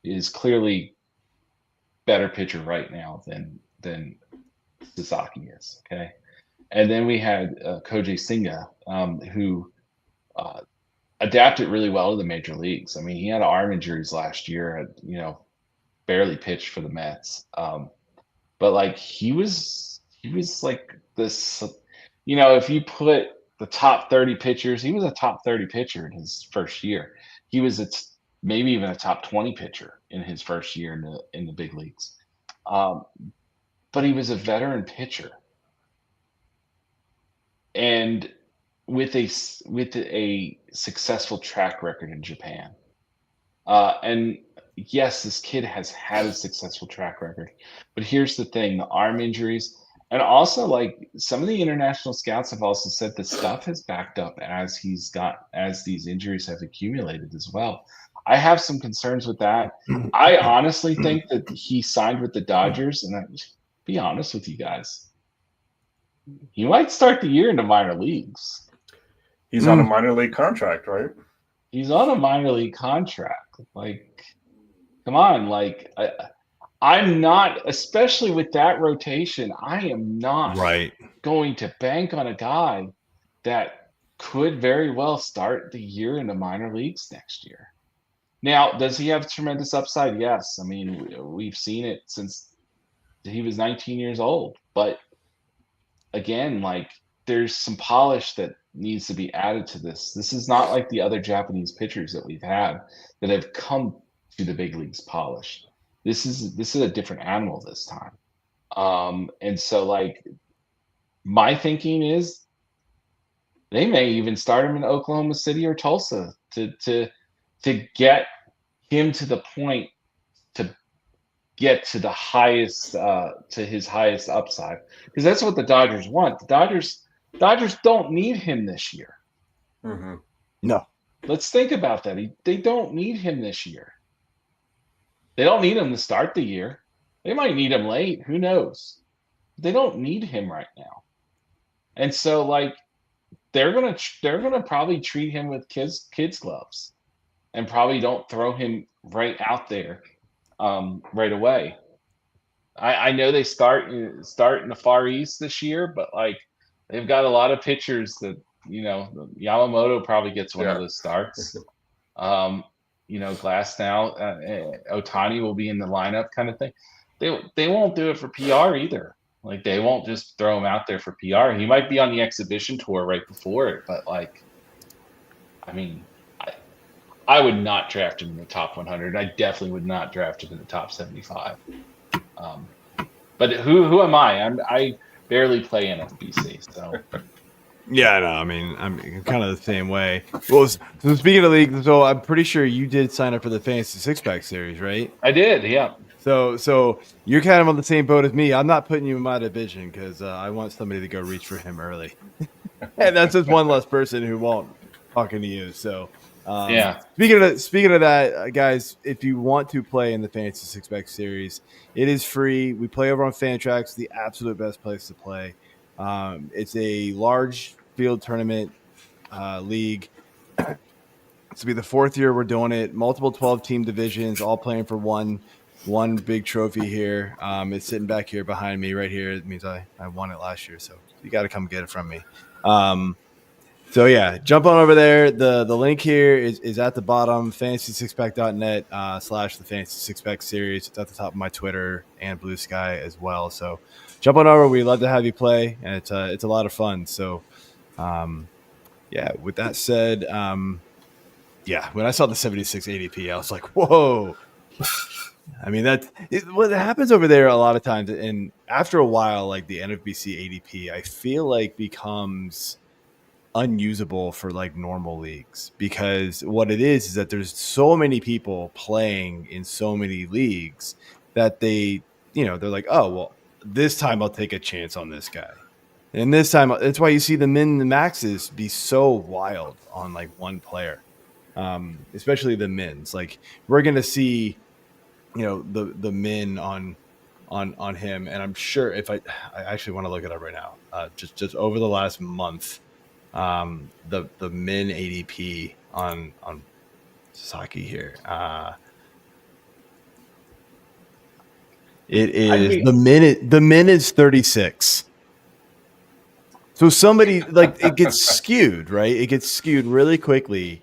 is clearly better pitcher right now than Sasaki is. Okay. And then we had Koji Singa, who adapted really well to the major leagues. I mean, he had arm injuries last year, barely pitched for the Mets. But like, he was like this, if you put the top 30 pitchers, he was a top 30 pitcher in his first year. He was maybe even a top 20 pitcher in his first year in the big leagues. But he was a veteran pitcher. And with a successful track record in Japan. And yes, this kid has had a successful track record, but here's the thing: the arm injuries, and also like some of the international scouts have also said the stuff has backed up as these injuries have accumulated as well. I have some concerns with that. I honestly think that he signed with the Dodgers, and I'll be honest with you guys, he might start the year in the minor leagues. He's on a minor league contract, right? He's on a minor league contract. Like, come on. Like, I'm not, especially with that rotation, I am not going to bank on a guy that could very well start the year in the minor leagues next year. Now, does he have tremendous upside? Yes. I mean, we've seen it since he was 19 years old. But again, like, there's some polish that needs to be added to this. This is not like the other Japanese pitchers that we've had that have come to the big leagues polished. This is a different animal this time. And so, like, my thinking is they may even start him in Oklahoma City or Tulsa to get him to the point to get to the highest to his highest upside, because that's what the Dodgers want. The Dodgers don't need him this year. Mm-hmm. No. Let's think about that. They don't need him this year. They don't need him to start the year. They might need him late. Who knows? They don't need him right now. And so, like, they're gonna probably treat him with kids gloves, and probably don't throw him right out there right away. I know they start in the Far East this year, but like they've got a lot of pitchers that, Yamamoto probably gets one of those starts. Glass now, Ohtani will be in the lineup, kind of thing. They won't do it for PR either. Like, they won't just throw him out there for PR. He might be on the exhibition tour right before it, but like, I mean, I would not draft him in the top 100. I definitely would not draft him in the top 75. But who am I? I barely play NFBC, so. Yeah, no, I mean, I'm kind of the same way. Well, so speaking of league, so I'm pretty sure you did sign up for the Fantasy Six-Pack Series, right? I did, yeah. So you're kind of on the same boat as me. I'm not putting you in my division because I want somebody to go reach for him early. And that's just one less person who won't talking to you. So yeah. Speaking of that, guys, if you want to play in the Fantasy Six-Pack Series, it is free. We play over on Fantrax, the absolute best place to play. It's a large field tournament league. This will be the fourth year we're doing it. Multiple 12-team divisions, all playing for one big trophy here. It's sitting back here behind me right here. It means I won it last year, so you got to come get it from me. So, yeah, jump on over there. The link here is at the bottom, fantasy6pack.net / the Fantasy Six-Pack Series. It's at the top of my Twitter and Blue Sky as well. So jump on over. We'd love to have you play, and it's a lot of fun. So, with that said, when I saw the 76 ADP, I was like, whoa. I mean, what happens over there a lot of times. And after a while, like the NFBC ADP, I feel like becomes unusable for like normal leagues, because what it is that there's so many people playing in so many leagues that they're like, oh, well, this time I'll take a chance on this guy. And this time, that's why you see the min and the maxes be so wild on like one player, especially the mins. Like, we're going to see, the min on him. And I'm sure if I actually want to look it up right now, just over the last month, the min ADP on Sasaki here. It is the min is 36. So somebody, like, it gets skewed, right? It gets skewed really quickly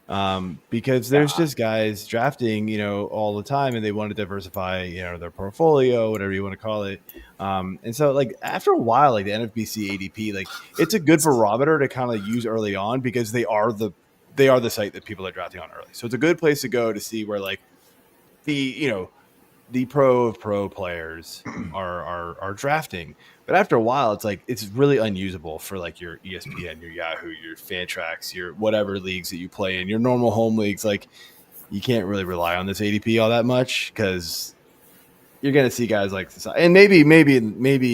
because there's just guys drafting, all the time, and they want to diversify, their portfolio, whatever you want to call it. And so, like, after a while, like the NFBC ADP, like, it's a good barometer to kind of use early on because they are the site that people are drafting on early. So it's a good place to go to see where, like, the pro of pro players are drafting. But after a while, it's like it's really unusable for like your ESPN, your Yahoo, your Fantrax, your whatever leagues that you play in, your normal home leagues. Like, you can't really rely on this ADP all that much because you're going to see guys like this. And maybe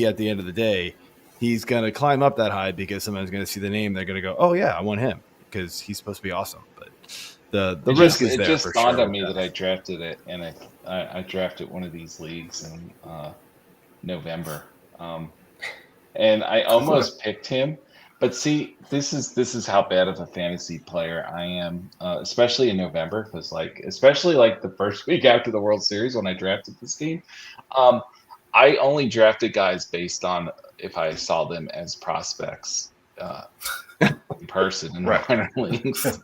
at the end of the day, he's going to climb up that high because someone's going to see the name. They're going to go, oh, yeah, I want him because he's supposed to be awesome. But the risk is there. It just dawned on me that I drafted it, and I drafted one of these leagues in November. And I almost picked him, but see, this is how bad of a fantasy player I am, especially in November, because especially the first week after the World Series when I drafted this team, I only drafted guys based on if I saw them as prospects in person in minor leagues.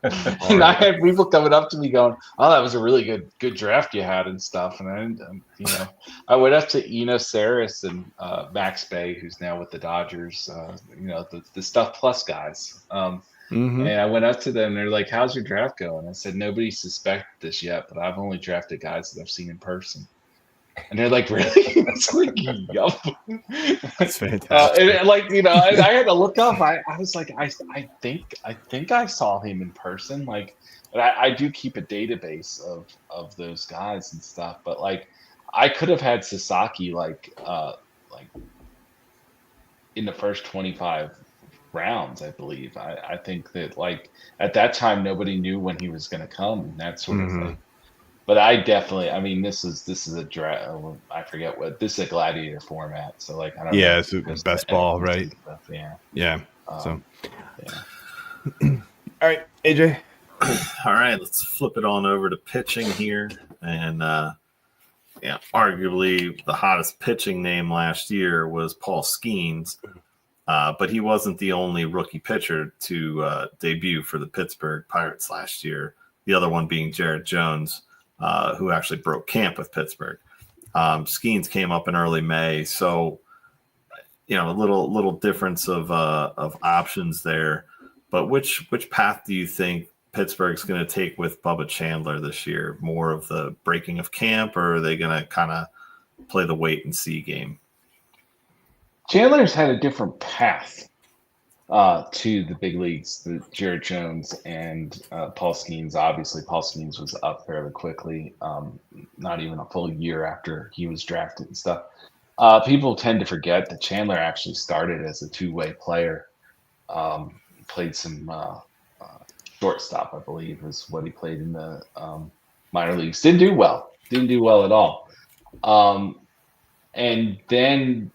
And I had people coming up to me going, "Oh, that was a really good draft you had," and stuff. And I went up to Eno Saris and Max Bay, who's now with the Dodgers. The Stuff Plus guys. And I went up to them. And they're like, "How's your draft going?" I said, "Nobody suspected this yet, but I've only drafted guys that I've seen in person." And they're like, "Really?" It's like, yup. That's fantastic. I had to look up. I was like, I think I saw him in person. Like, but I do keep a database of those guys and stuff. But like, I could have had Sasaki like in the first 25 rounds, I believe. I think that like at that time nobody knew when he was going to come and that sort of thing. But I definitely, I mean, this is a draft. I forget what this is, a gladiator format. So like I don't know. It's the best ball, right? Stuff, yeah. Yeah. Yeah. All right, AJ. All right, let's flip it on over to pitching here. And arguably the hottest pitching name last year was Paul Skeens. But he wasn't the only rookie pitcher to debut for the Pittsburgh Pirates last year. The other one being Jared Jones, who actually broke camp with Pittsburgh. Skeens came up in early May, so a little difference of options there. But which path do you think Pittsburgh's going to take with Bubba Chandler this year? More of the breaking of camp, or are they going to kind of play the wait and see game? Chandler's had a different path to the big leagues. The Jared Jones and Paul Skeens. Obviously, Paul Skeens was up fairly quickly, not even a full year after he was drafted and stuff. People tend to forget that Chandler actually started as a two-way player. Played some shortstop, I believe, is what he played in the minor leagues. Didn't do well at all. And then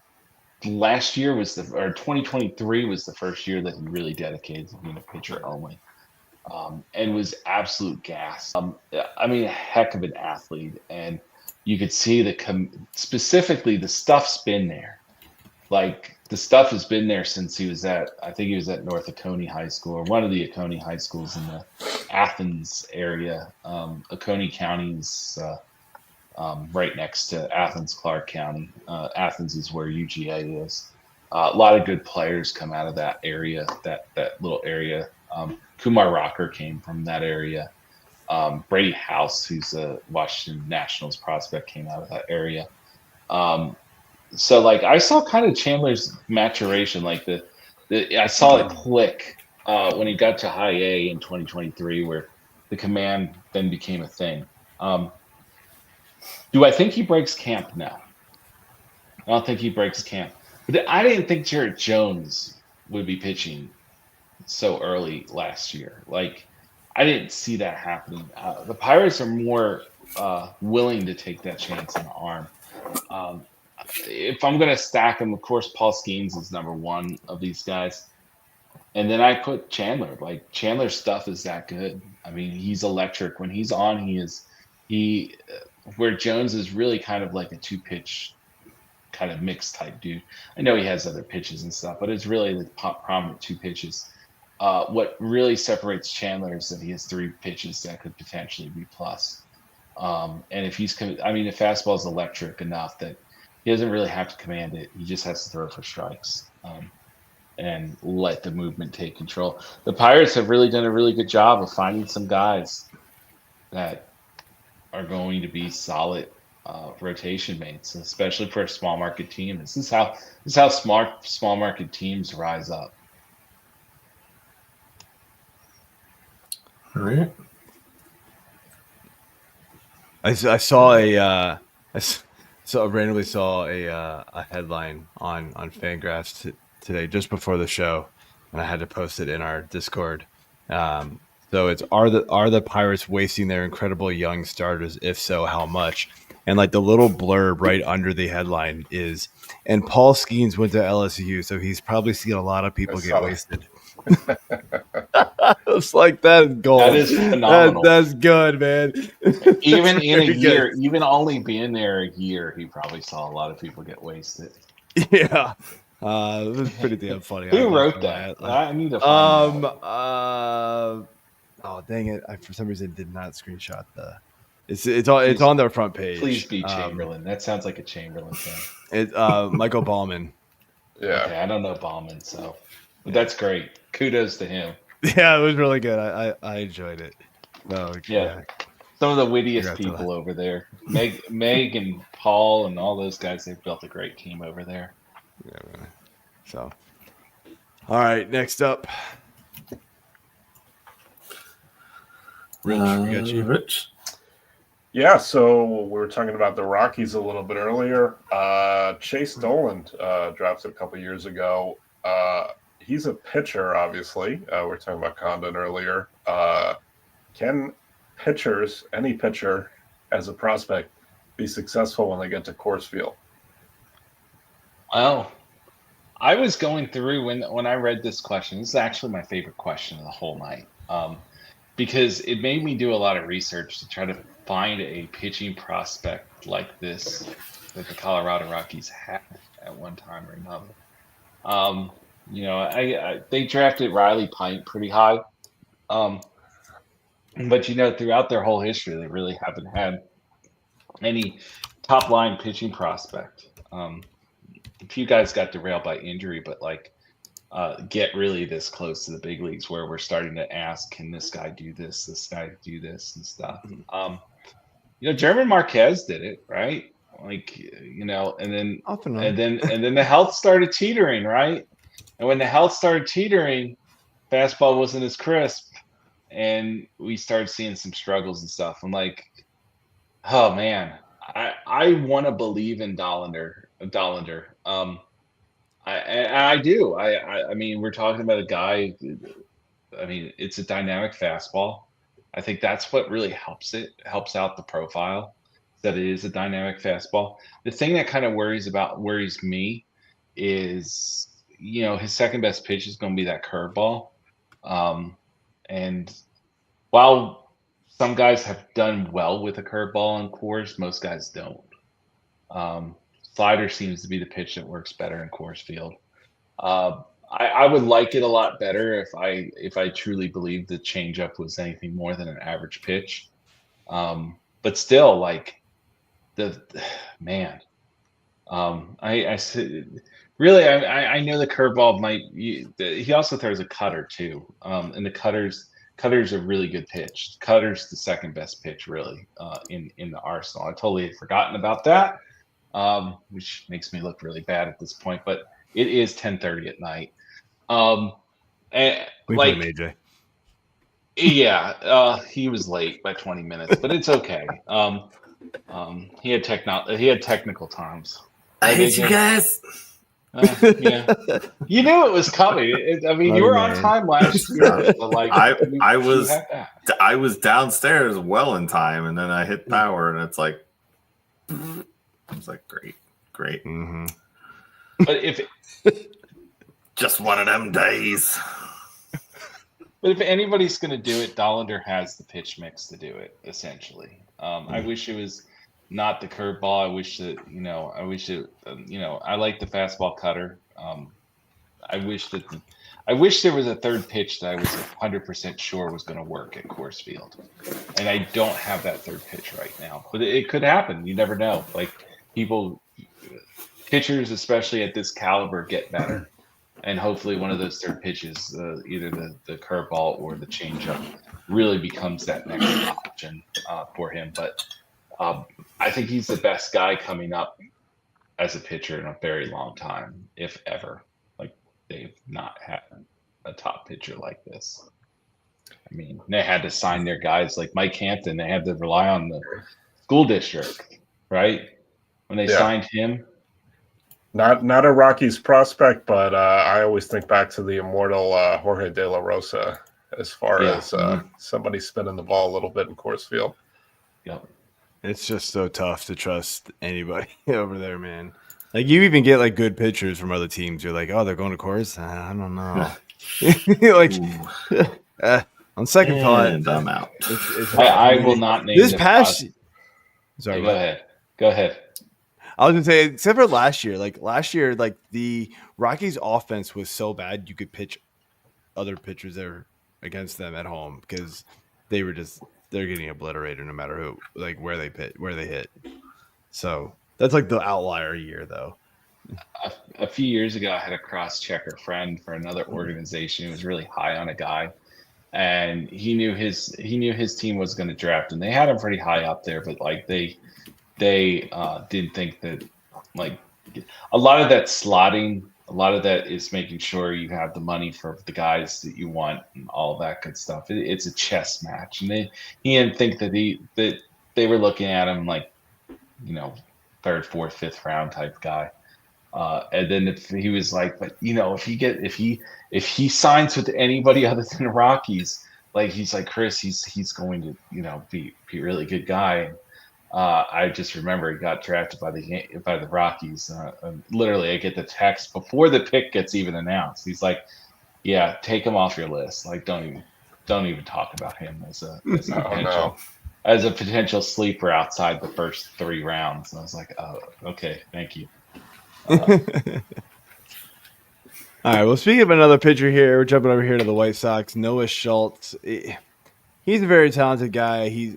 last year 2023 was the first year that he really dedicated to being a pitcher only, and was absolute gas. I mean, a heck of an athlete, and you could see specifically the stuff's been there. Like the stuff has been there since he was at North Oconee High School, or one of the Oconee high schools in the Athens area. Oconee County's right next to Athens, Clark County. Athens is where UGA is. A lot of good players come out of that area, that little area. Kumar Rocker came from that area. Brady House, who's a Washington Nationals prospect, came out of that area. So like I saw kind of Chandler's maturation, like I saw it click when he got to high A in 2023, where the command then became a thing. Do I think he breaks camp? No. I don't think he breaks camp. But I didn't think Jared Jones would be pitching so early last year. Like, I didn't see that happening. The Pirates are more willing to take that chance on the arm. If I'm going to stack them, of course, Paul Skeens is number one of these guys. And then I put Chandler. Like, Chandler's stuff is that good. I mean, he's electric. When he's on, where Jones is really kind of like a two-pitch kind of mixed type dude. I know he has other pitches and stuff, but it's really the prominent two pitches. What really separates Chandler is that he has three pitches that could potentially be plus. And if the fastball is electric enough that he doesn't really have to command it. He just has to throw for strikes and let the movement take control. The Pirates have really done a really good job of finding some guys that are going to be solid rotation mates, especially for a small market team. This is how small market teams rise up. All right. I randomly saw a headline on Fangraphs today just before the show, and I had to post it in our Discord. So it's are the Pirates wasting their incredible young starters? If so, how much? And like the little blurb right under the headline is, and Paul Skeens went to LSU, so he's probably seen a lot of people get wasted. It's like that's gold. That is phenomenal. That's good, man. Even in a year, even only being there a year, he probably saw a lot of people get wasted. Yeah. It was pretty damn funny. Who wrote that? I need to find out. Oh dang it! I for some reason did not screenshot the. It's on their front page. Please be Chamberlain. That sounds like a Chamberlain thing. It's Michael Ballman. Yeah. Okay, I don't know Ballman, so but that's great. Kudos to him. Yeah, it was really good. I enjoyed it. No, yeah. Some of the wittiest people over there. Meg and Paul and all those guys, they've built a great team over there. Yeah, man. So, all right, next up. Rich. Yeah, so we were talking about the Rockies a little bit earlier. Chase Dolan drafted a couple years ago. He's a pitcher, obviously. We were talking about Condon earlier. Can pitchers, any pitcher as a prospect, be successful when they get to Coors Field? Well, I was going through when I read this question. This is actually my favorite question of the whole night, because it made me do a lot of research to try to find a pitching prospect like this that the Colorado Rockies had at one time or another. You know, they drafted Riley Pint pretty high, but you know, throughout their whole history, they really haven't had any top line pitching prospect. A few guys got derailed by injury, but like get really this close to the big leagues where we're starting to ask, can this guy do this guy do this and stuff. You know, German Marquez did it, right? Like, you know, and then the health started teetering, right? And when the health started teetering, fastball wasn't as crisp, and we started seeing some struggles and stuff. I'm like, oh man, I want to believe in Dollander. I do. I mean, we're talking about a guy. I mean, it's a dynamic fastball. I think that's what really helps out the profile, that it is a dynamic fastball. The thing that kind of worries me is, you know, his second best pitch is going to be that curveball. And while some guys have done well with a curveball in Coors, most guys don't. Slider seems to be the pitch that works better in Coors Field. I would like it a lot better if I truly believed the changeup was anything more than an average pitch. But still, like I know the curveball might. He also throws a cutter too, and the cutter's a really good pitch. Cutter's the second best pitch, really, in the arsenal. I totally had forgotten about that, which makes me look really bad at this point. But it is 10:30 at night. We like put AJ. Yeah, he was late by 20 minutes, but it's okay. He had technical times. I hate you guys. Yeah, you knew it was coming. You were on time last year. So like, I was downstairs well in time, and then I hit power, and it's like, I was like, great. Mm-hmm. But if just one of them days. But if anybody's going to do it, Dollander has the pitch mix to do it. Essentially, I wish it was not the curveball. I wish that I like the fastball cutter. I wish there was a third pitch that I was 100% sure was going to work at Coors Field, and I don't have that third pitch right now. But it could happen. You never know. Like pitchers, especially at this caliber, get better. And hopefully one of those third pitches, either the curveball or the changeup, really becomes that next option for him. But I think he's the best guy coming up as a pitcher in a very long time, if ever. Like, they've not had a top pitcher like this. I mean, they had to sign their guys like Mike Hampton. They had to rely on the school district, right? When they signed him. Not a Rockies prospect, but I always think back to the immortal Jorge De La Rosa as far as somebody spinning the ball a little bit in Coors Field. Yep. It's just so tough to trust anybody over there, man. Like, you even get like good pitchers from other teams. You're like, oh, they're going to Coors? I don't know. Like, on second thought, I'm out. I will not name this past. Sorry, Go ahead. I was gonna say, except for last year, like the Rockies' offense was so bad you could pitch other pitchers there against them at home because they're getting obliterated no matter who, like where they hit. So that's like the outlier year, though. A few years ago, I had a cross-checker friend for another organization who was really high on a guy, and he knew his team was going to draft, and they had him pretty high up there, but like they didn't think that, like, a lot of that slotting, a lot of that is making sure you have the money for the guys that you want and all that good stuff. It's a chess match, and he didn't think that they were looking at him like, you know, 3rd, 4th, 5th round type guy. And then if he was like, but you know, if he signs with anybody other than the Rockies, like he's like Chris, he's going to, you know, be a really good guy. I just remember he got drafted by the Rockies. Literally, I get the text before the pick gets even announced. He's like, "Yeah, take him off your list. Like, don't even talk about him as a potential sleeper outside the first 3 rounds." And I was like, "Oh, okay, thank you." All right. Well, speaking of another pitcher here, we're jumping over here to the White Sox. Noah Schultz. He's a very talented guy.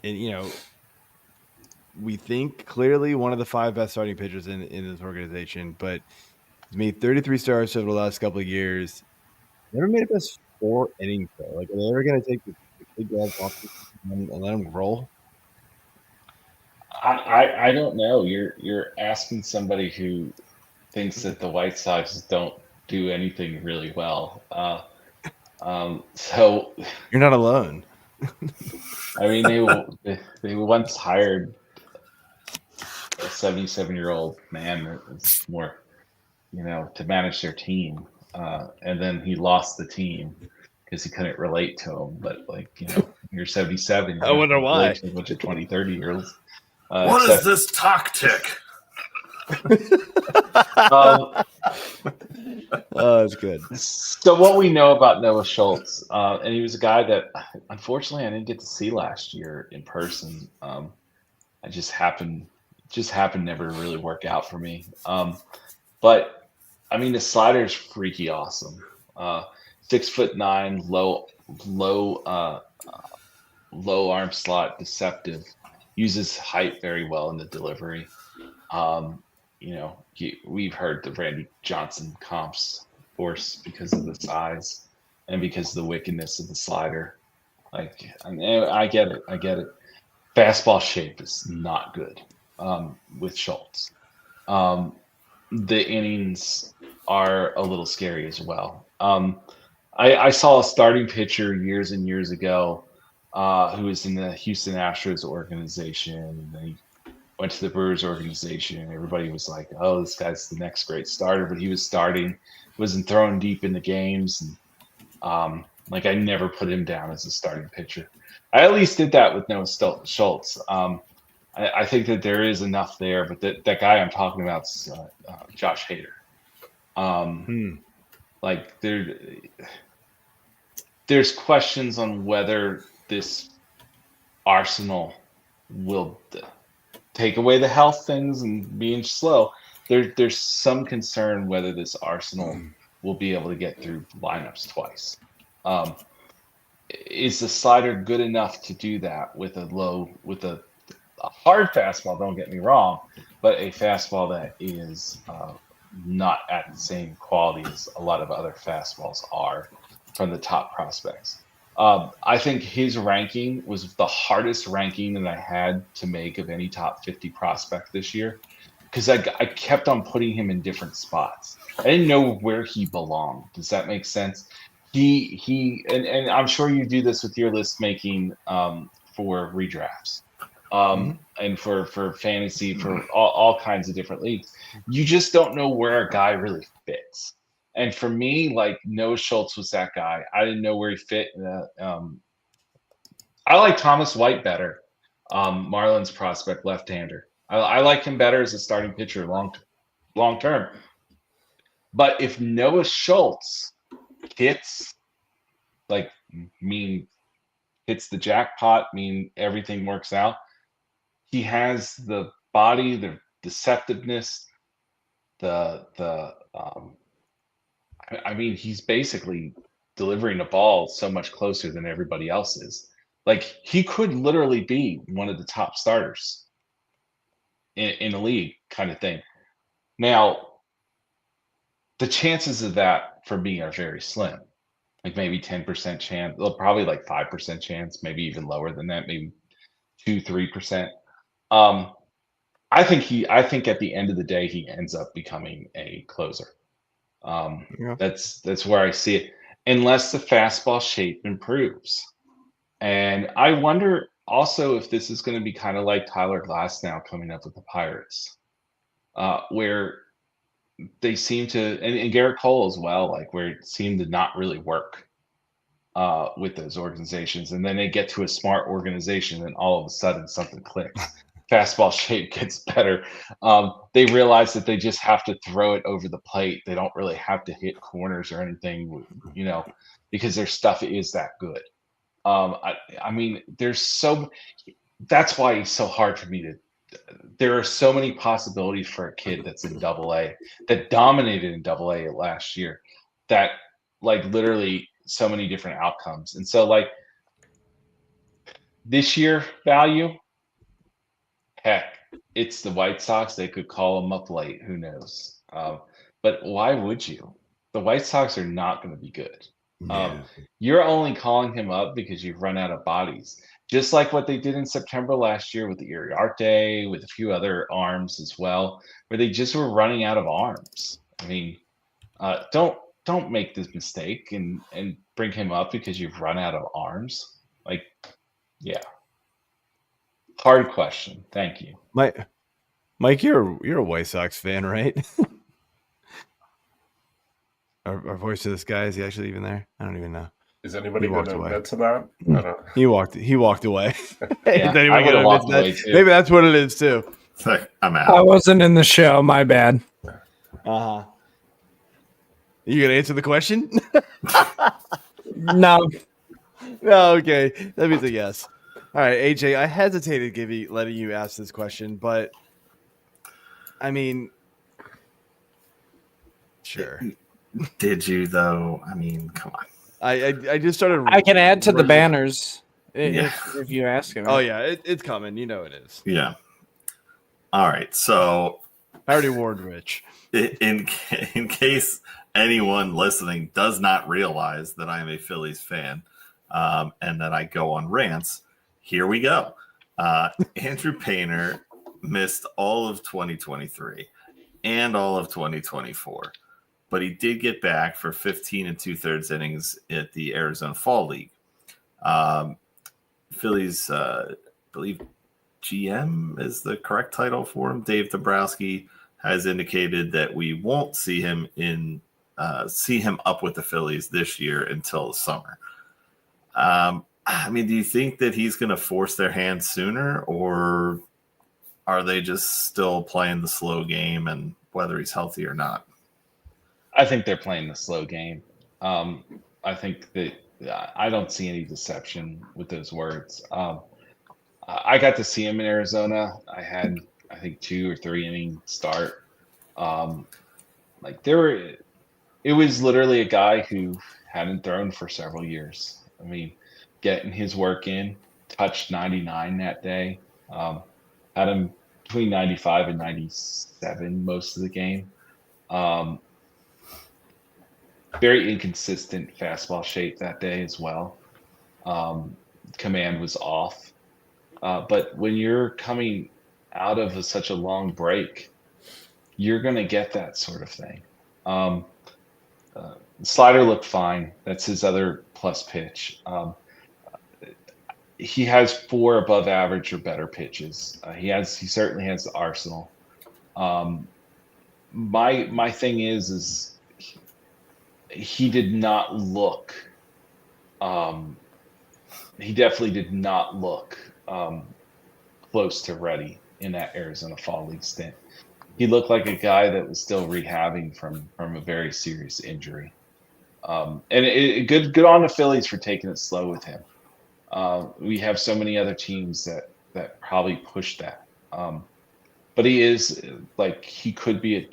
And you know, we think clearly one of the 5 best starting pitchers in this organization, but he's made 33 starts over the last couple of years. Never made it past 4 innings though. Like, are they ever going to take the big guys off and let them roll? I don't know. You're asking somebody who thinks that the White Sox don't do anything really well. So You're not alone. I mean, they once hired a 77-year-old man that's more, you know, to manage their team, and then he lost the team because he couldn't relate to him. But like, you know, you're 77. I wonder why. A bunch of 20, 30-years. What is this tactic? Oh, that's good. So what we know about Noah Schultz, and he was a guy that unfortunately I didn't get to see last year in person. I just happened never to really work out for me. But I mean, the slider's freaky awesome. 6'9", low arm slot, deceptive. Uses height very well in the delivery. You know, we've heard the Randy Johnson comps, of course, because of the size and because of the wickedness of the slider. Like, I get it. Fastball shape is not good with Schultz. The innings are a little scary as well. I saw a starting pitcher years and years ago who was in the Houston Astros organization, and then he went to the Brewers organization, and everybody was like, "Oh, this guy's the next great starter." But he was starting, wasn't throwing deep in the games, and like I never put him down as a starting pitcher. I at least did that with Noah Schultz. I think that there is enough there, but that guy I'm talking about is Josh Hader. Like there's questions on whether this arsenal will take away the health things and being slow. There's some concern whether this arsenal will be able to get through lineups twice. Is the slider good enough to do that with a hard fastball? Don't get me wrong, but a fastball that is not at the same quality as a lot of other fastballs are from the top prospects. I think his ranking was the hardest ranking that I had to make of any top 50 prospect this year, because I kept on putting him in different spots. I didn't know where he belonged. Does that make sense? And I'm sure you do this with your list making for redrafts and for fantasy, for all kinds of different leagues. You just don't know where a guy really fits. And for me, like, Noah Schultz was that guy. I didn't know where he fit. I like Thomas White better, Marlins prospect, left-hander. I like him better as a starting pitcher long term. But if Noah Schultz hits the jackpot, everything works out, he has the body, the deceptiveness, he's basically delivering a ball so much closer than everybody else is. Like, he could literally be one of the top starters in a league, kind of thing. Now, the chances of that for me are very slim. Like maybe 10% chance, probably like 5% chance, maybe even lower than that, maybe 2-3%. I think at the end of the day, he ends up becoming a closer. That's where I see it, unless the fastball shape improves. And I wonder also, if this is going to be kind of like Tyler Glass now coming up with the Pirates, where they seem to, and Garrett Cole as well, like where it seemed to not really work with those organizations. And then they get to a smart organization and all of a sudden something clicks. Fastball shape gets better. They realize that they just have to throw it over the plate. They don't really have to hit corners or anything, because their stuff is that good. I mean, that's why it's so hard for me there are so many possibilities for a kid that's in AA that dominated in AA last year, that like literally so many different outcomes. And so like this year value, heck, it's the White Sox. They could call them up late. Who knows? But why would you? The White Sox are not going to be good. You're only calling him up because you've run out of bodies. Just like what they did in September last year with the Iriarte, with a few other arms as well, where they just were running out of arms. I mean, don't make this mistake and bring him up because you've run out of arms. Like, yeah. Hard question. Thank you. Mike, you're a White Sox fan, right? Our voice of this guy, is he actually even there? I don't even know. Is anybody going to admit to that? I don't. He walked away. Yeah, Is anyone going to admit that? Maybe that's what it is too. I'm out. I wasn't in the show. My bad. You gonna answer the question? No. No. Okay, that means a yes. All right, AJ. I hesitated letting you ask this question, but I mean, sure. Did you though? I mean, come on. I just started. I can add to the banners if you ask him. Oh yeah, it's coming. You know it is. Yeah. All right. So I already warned Rich. In case anyone listening does not realize that I am a Phillies fan and that I go on rants, here we go. Andrew Painter missed all of 2023 and all of 2024. But he did get back for 15 2/3 innings at the Arizona Fall League. Phillies, I believe GM is the correct title for him. Dave Dombrowski has indicated that we won't see him up with the Phillies this year until the summer. I mean, do you think that he's going to force their hand sooner, or are they just still playing the slow game and whether he's healthy or not? I think they're playing the slow game. I think that I don't see any deception with those words. I got to see him in Arizona. I had, I think, 2 or 3 inning start. It was literally a guy who hadn't thrown for several years. I mean, getting his work in, touched 99 that day. Had him between 95 and 97 most of the game. Very inconsistent fastball shape that day as well. Command was off. But when you're coming out of such a long break, you're going to get that sort of thing. Slider looked fine. That's his other plus pitch. He has 4 above average or better pitches. He certainly has the arsenal. My thing is he did not look. He definitely did not look close to ready in that Arizona Fall League stint. He looked like a guy that was still rehabbing from a very serious injury. And good on the Phillies for taking it slow with him. We have so many other teams that probably push that. But he is he could be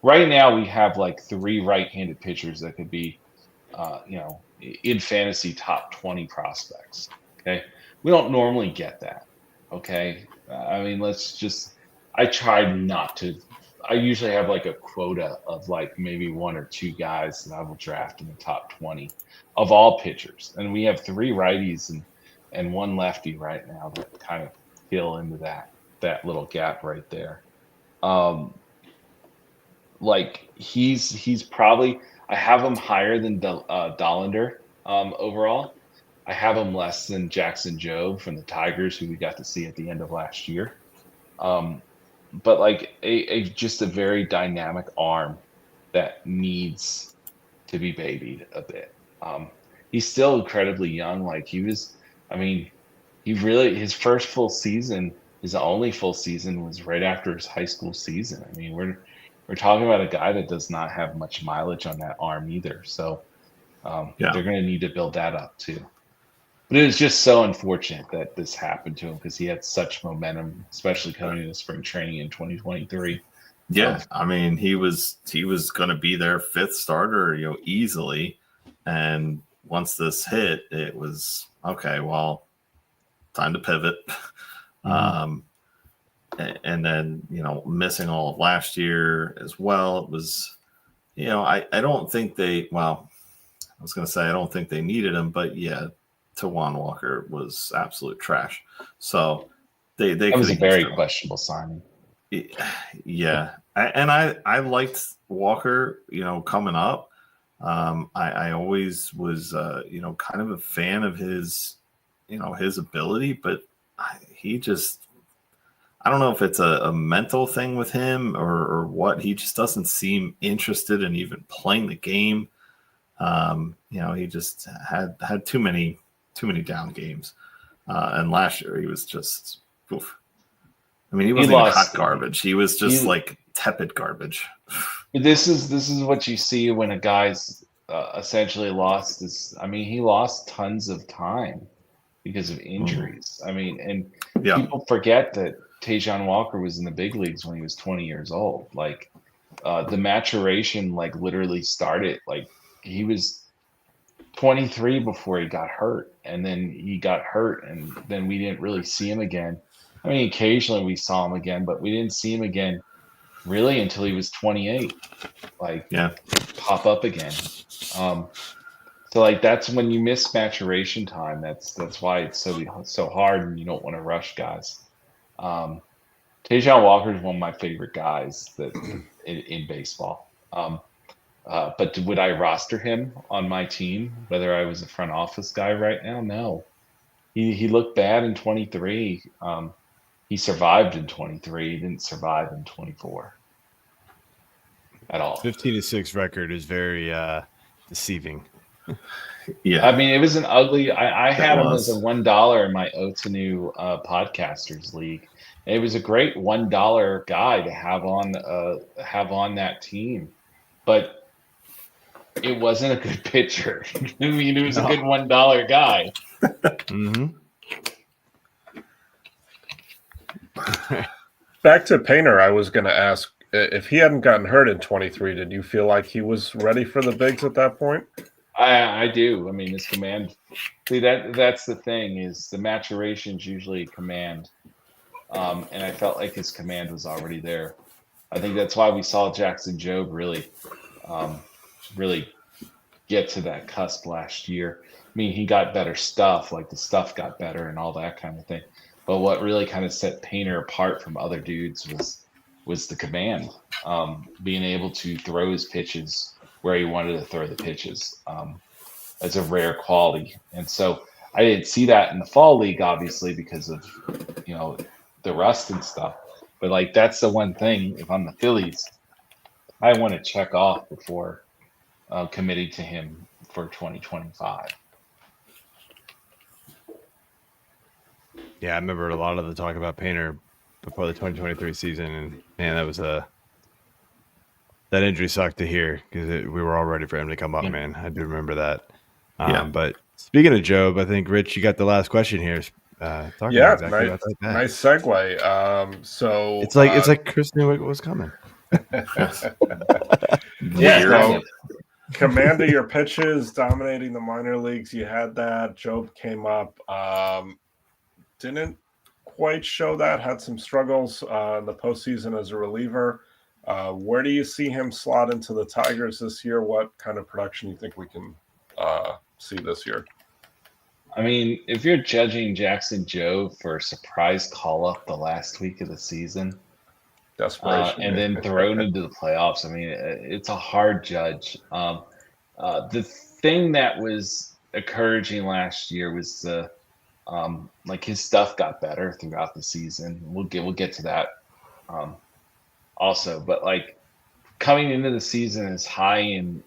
right now we have 3 right-handed pitchers that could be, in fantasy top 20 prospects. Okay. We don't normally get that. Okay. I mean, I try not to, I usually have a quota of maybe 1 or 2 guys that I will draft in the top 20 of all pitchers. And we have 3 righties and 1 lefty right now that kind of fill into that little gap right there. He's probably, I have him higher than Dollander overall. I have him less than Jackson Jobe from the Tigers, who we got to see at the end of last year. But like just a very dynamic arm that needs to be babied a bit. He's still incredibly young. Like his first full season, his only full season was right after his high school season. I mean, we're talking about a guy that does not have much mileage on that arm either. So they're going to need to build that up too. But it was just so unfortunate that this happened to him because he had such momentum, especially coming into spring training in 2023. Yeah, I mean, he was going to be their fifth starter, easily. And once this hit, it was okay. Well, time to pivot. And then missing all of last year as well. It was, I don't think they. Well, I was going to say I don't think they needed him, but yeah. Tawan Walker was absolute trash. So they that was a very questionable signing. Yeah. I liked Walker, coming up. I always was, kind of a fan of his, his ability, but I don't know if it's a mental thing with him or what. He just doesn't seem interested in even playing the game. He just had too many down games. And last year he was just, oof. I mean, he wasn't even hot garbage. He was just like tepid garbage. This is what you see when a guy's essentially lost his. I mean, he lost tons of time because of injuries. I mean, and people forget that Tajon Walker was in the big leagues when he was 20 years old. Like the maturation, like literally started. Like he was 23 before he got hurt, and then he got hurt, and then we didn't really see him again. I mean, occasionally we saw him again, but we didn't see him again really until he was 28. Pop up again. So like that's when you miss maturation time. That's why it's so hard, and you don't want to rush guys. Tajon Walker is one of my favorite guys that in baseball. But would I roster him on my team, whether I was a front office guy right now? No. He looked bad in 23. He survived in 23. He didn't survive in 24 at all. 15-6 record is very deceiving. Yeah. I mean, it was an ugly. I had him as a $1 in my Otanu Podcasters League. And it was a great $1 guy to have on that team. But it wasn't a good pitcher. I mean, it was a good $1 guy. Back to Painter, I was going to ask, if he hadn't gotten hurt in 23, did you feel like he was ready for the bigs at that point? I do. I mean, his command. See, that's the thing is the maturation's usually command. And I felt like his command was already there. I think that's why we saw Jackson Jobe really get to that cusp last year. I mean, he got better stuff, like the stuff got better and all that kind of thing. But what really kind of set Painter apart from other dudes was the command, being able to throw his pitches where he wanted to throw the pitches as a rare quality. And so I didn't see that in the fall league, obviously, because of, the rust and stuff. But like, that's the one thing, if I'm the Phillies, I want to check off before committing to him for 2025. Yeah, I remember a lot of the talk about Painter before the 2023 season, and man, that injury sucked to hear because we were all ready for him to come up, man. I do remember that. But speaking of Jobe, I think Rich, you got the last question here. Nice segue. So it's like Chris knew what was coming. Command of your pitches, dominating the minor leagues. You had that. Jobe came up. Didn't quite show that. Had some struggles in the postseason as a reliever. Where do you see him slot into the Tigers this year? What kind of production do you think we can see this year? I mean, if you're judging Jackson Jobe for a surprise call-up the last week of the season, desperation, and then thrown into the playoffs, I mean, it's a hard judge. The thing that was encouraging last year was the like his stuff got better throughout the season. We'll get to that also, but like coming into the season, his high in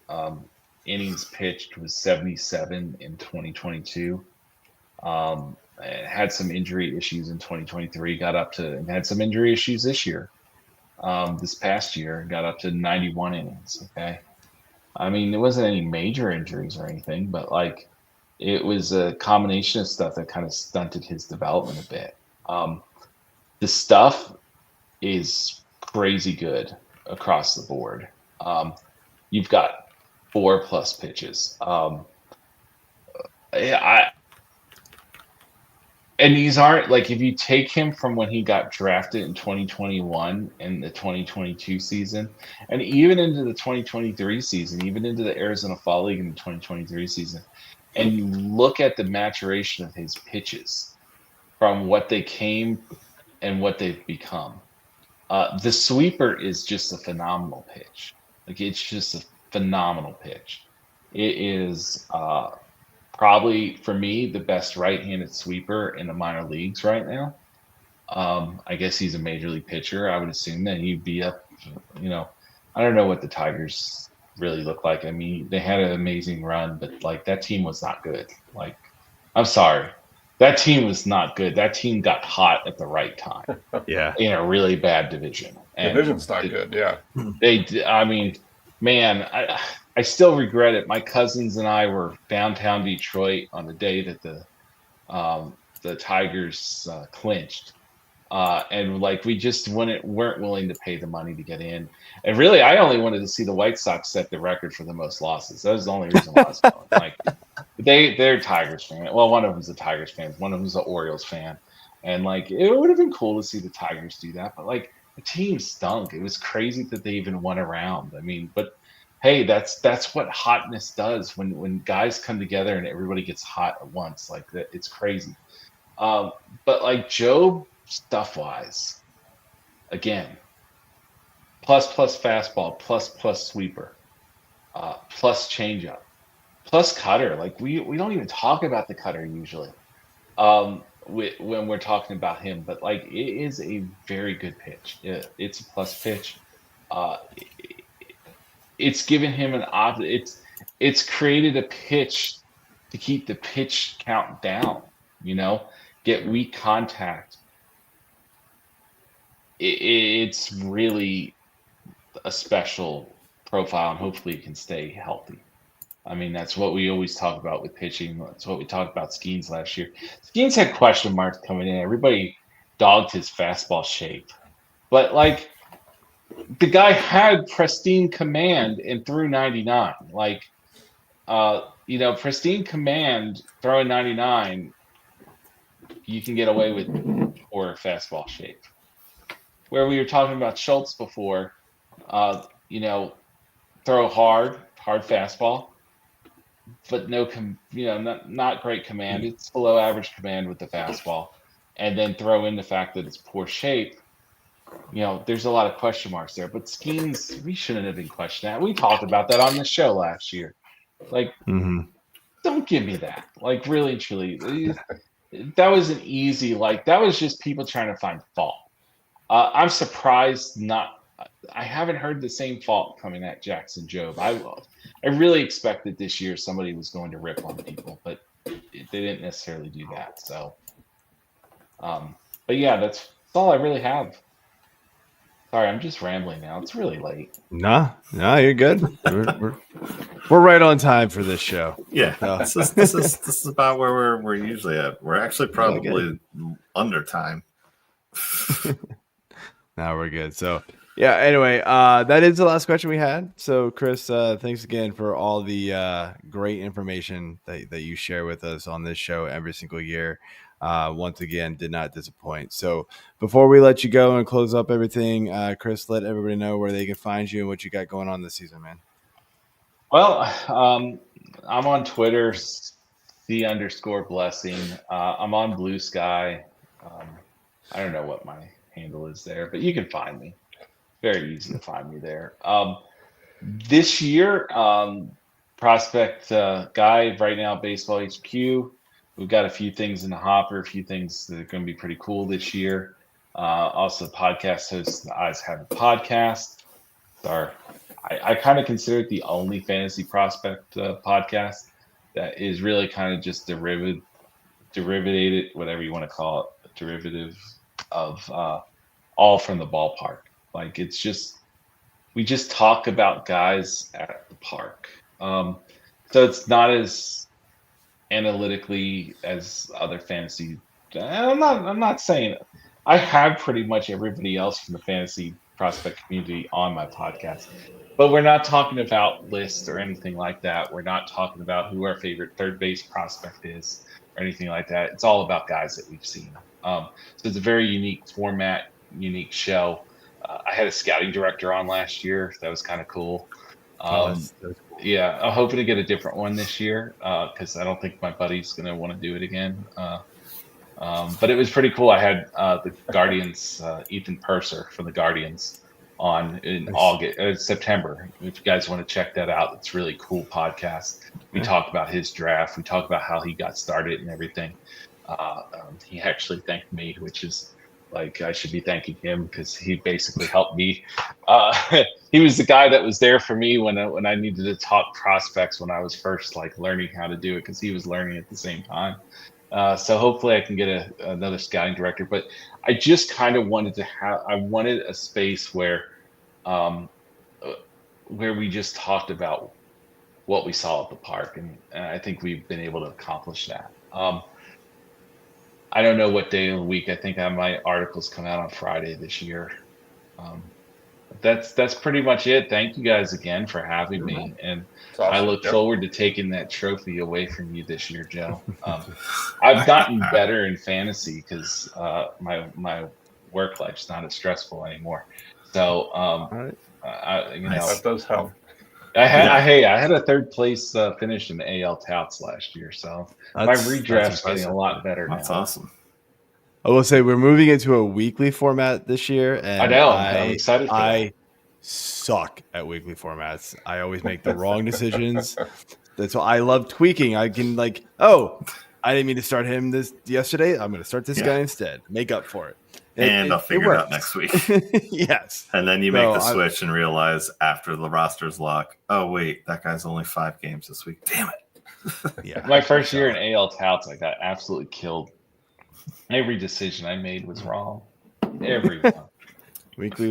innings pitched was 77 in 2022. Had some injury issues in 2023. Got up to and had some injury issues this year. This past year, got up to 91 innings. Okay, I mean, it wasn't any major injuries or anything, but like it was a combination of stuff that kind of stunted his development a bit. The stuff is crazy good across the board. You've got 4+ pitches. And these aren't like if you take him from when he got drafted in 2021 and the 2022 season, and even into the 2023 season, even into the Arizona Fall League in the 2023 season, and you look at the maturation of his pitches from what they came and what they've become. The sweeper is just a phenomenal pitch. Like it's just a phenomenal pitch. It is probably for me the best right-handed sweeper in the minor leagues right now. I guess he's a major league pitcher. I would assume that he'd be up. You know, I don't know what the Tigers really look like. I mean, they had an amazing run, but like that team was not good. Like, I'm sorry. That team was not good. That team got hot at the right time. Yeah. In a really bad division. And Division's not good. Yeah. I mean, man, I still regret it. My cousins and I were downtown Detroit on the day that the Tigers clinched. And like we just weren't willing to pay the money to get in. And really, I only wanted to see the White Sox set the record for the most losses. That was the only reason why I was going. Like they're Tigers fan. Well, one of them's a Tigers fan. One of them's an Orioles fan. And like it would have been cool to see the Tigers do that. But like the team stunk. It was crazy that they even won a round. I mean, but hey, that's what hotness does when guys come together and everybody gets hot at once. Like that, it's crazy. But like Jobe, stuff wise, again, plus fastball, plus sweeper, plus changeup, plus cutter. Like we don't even talk about the cutter usually when we're talking about him, but like it is a very good pitch. It's a plus pitch. It's given him an it's created a pitch to keep the pitch count down, you know, get weak contact. It's really a special profile, and hopefully it can stay healthy. I mean, that's what we always talk about with pitching. That's what we talked about Skeens last year. Skeens had question marks coming in. Everybody dogged his fastball shape. But, like, the guy had pristine command and threw 99. Like, you know, pristine command, throwing 99, you can get away with poor fastball shape. Where we were talking about Schultz before, you know, throw hard fastball, but not great command. It's below average command with the fastball, and then throw in the fact that it's poor shape. You know, there's a lot of question marks there. But Skeens, we shouldn't have been questioning that. We talked about that on the show last year. Like, don't give me that. Like, really, truly, that was an easy. Like, that was just people trying to find fault. I'm surprised I haven't heard the same fault coming at Jackson Jobe. I really expected this year somebody was going to rip on people, but they didn't necessarily do that. So, but yeah, that's all I really have. Sorry, I'm just rambling now. It's really late. No, you're good. We're right on time for this show. Yeah, this is about where we're usually at. We're actually probably under time. Now we're good. So yeah, anyway, that is the last question we had. So Chris, thanks again for all the great information that you share with us on this show every single year. Once again, did not disappoint. So before we let you go and close up everything, Chris, let everybody know where they can find you and what you got going on this season, man. Well, I'm on Twitter, C_blessing. I'm on Blue Sky. I don't know what my handle is there, but you can find me. Very easy to find me there. This year, prospect guy right now, Baseball HQ. We've got a few things in the hopper, a few things that are going to be pretty cool this year. Also, podcast hosts, the Eyes Have a Podcast. I kind of consider it the only fantasy prospect podcast that is really kind of just derivative, whatever you want to call it, derivative of all from the ballpark. Like we just talk about guys at the park. So it's not as analytically as other fantasy. I'm not saying it. I have pretty much everybody else from the fantasy prospect community on my podcast, but we're not talking about lists or anything like that. We're not talking about who our favorite third base prospect is or anything like that. It's all about guys that we've seen. So it's a very unique format, unique show. I had a scouting director on last year. That was kind of cool. That's cool. Yeah, I'm hoping to get a different one this year because I don't think my buddy's going to want to do it again. But it was pretty cool. I had the Guardians, Ethan Purser from the Guardians on in September. If you guys want to check that out, it's a really cool podcast. We talk about his draft. We talk about how he got started and everything. He actually thanked me, which is like I should be thanking him because he basically helped me. He was the guy that was there for me when I needed to talk prospects when I was first like learning how to do it because he was learning at the same time. So hopefully I can get another scouting director. But I just kind of wanted a space where we just talked about what we saw at the park, and I think we've been able to accomplish that. I don't know what day of the week. I think my articles come out on Friday this year. That's pretty much it. Thank you guys again for having me, and awesome. I look forward to taking that trophy away from you this year, Joe. I've gotten better in fantasy because my work life's not as stressful anymore. So that does help. I had a third place finish in the AL Touts last year, so my redraft's getting a lot better now. That's awesome. I will say we're moving into a weekly format this year, and I know. I'm excited for that. I suck at weekly formats. I always make the wrong decisions. That's why I love tweaking. I can I didn't mean to start him yesterday. I'm going to start this guy instead. Make up for it. And I'll figure it out next week. Yes. And then you make the switch and realize after the roster's lock, oh, wait, that guy's only 5 games this week. Damn it. Yeah. My first year in AL Touts, I got absolutely killed. Every decision I made was wrong. Every one.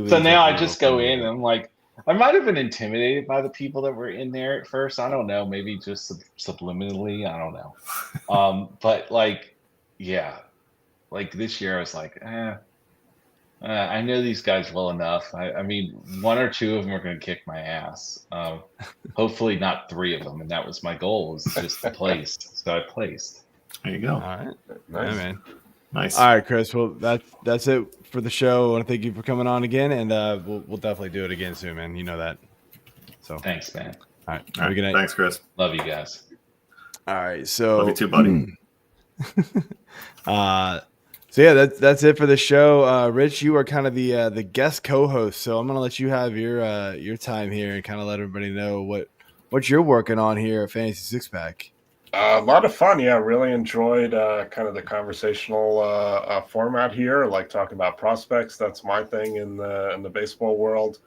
So now I just go in and I'm like, I might have been intimidated by the people that were in there at first. I don't know. Maybe just subliminally. I don't know. But this year I was like, I know these guys well enough. I mean, 1 or 2 of them are going to kick my ass. Hopefully not 3 of them. And that was my goal, was just to place. So I placed. There you go. All right. Nice. Yeah, man. Nice. All right, Chris. Well, that's it for the show. I want to thank you for coming on again, and we'll definitely do it again soon, man. You know that. So thanks, man. All right. Have a good night. Thanks, Chris. Love you guys. All right. So love you too, buddy. So yeah, that's it for the show. Rich, you are kind of the guest co-host, so I'm gonna let you have your time here and kind of let everybody know what you're working on here at Fantasy Six Pack. A lot of fun. Yeah, really enjoyed kind of the conversational format here, like talking about prospects. That's my thing in the baseball world.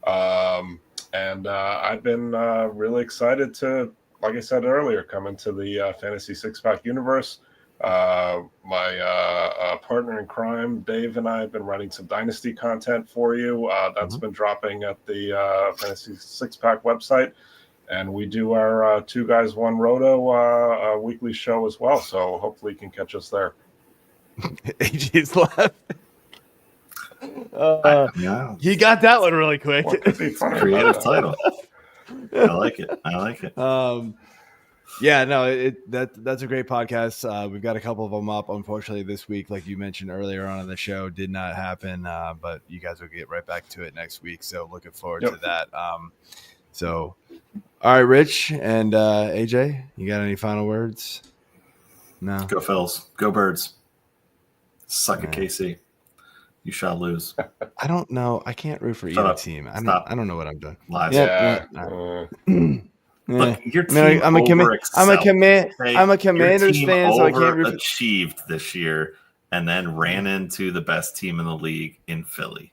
And I've been really excited to, like I said earlier, come into the Fantasy Six Pack universe. My partner in crime, Dave, and I have been running some Dynasty content for you. That's been dropping at the Fantasy Six Pack website. And we do our 2 Guys 1 Roto weekly show as well. So hopefully you can catch us there. AJ's laughing. He got that one really quick. Creative title. I like it. Yeah, no, that's a great podcast. We've got a couple of them up. Unfortunately, this week, like you mentioned earlier on in the show, did not happen. But you guys will get right back to it next week. So looking forward to that. So, all right, Rich and AJ, you got any final words? No. Go Phils. Go Birds. Suck at KC. You shall lose. I don't know. I can't root for either team. I don't know what I'm doing. Lies. Yeah. Look, your I mean, team I'm a Commanders team fan, so I can't. Overachieved this year, and then ran into the best team in the league in Philly.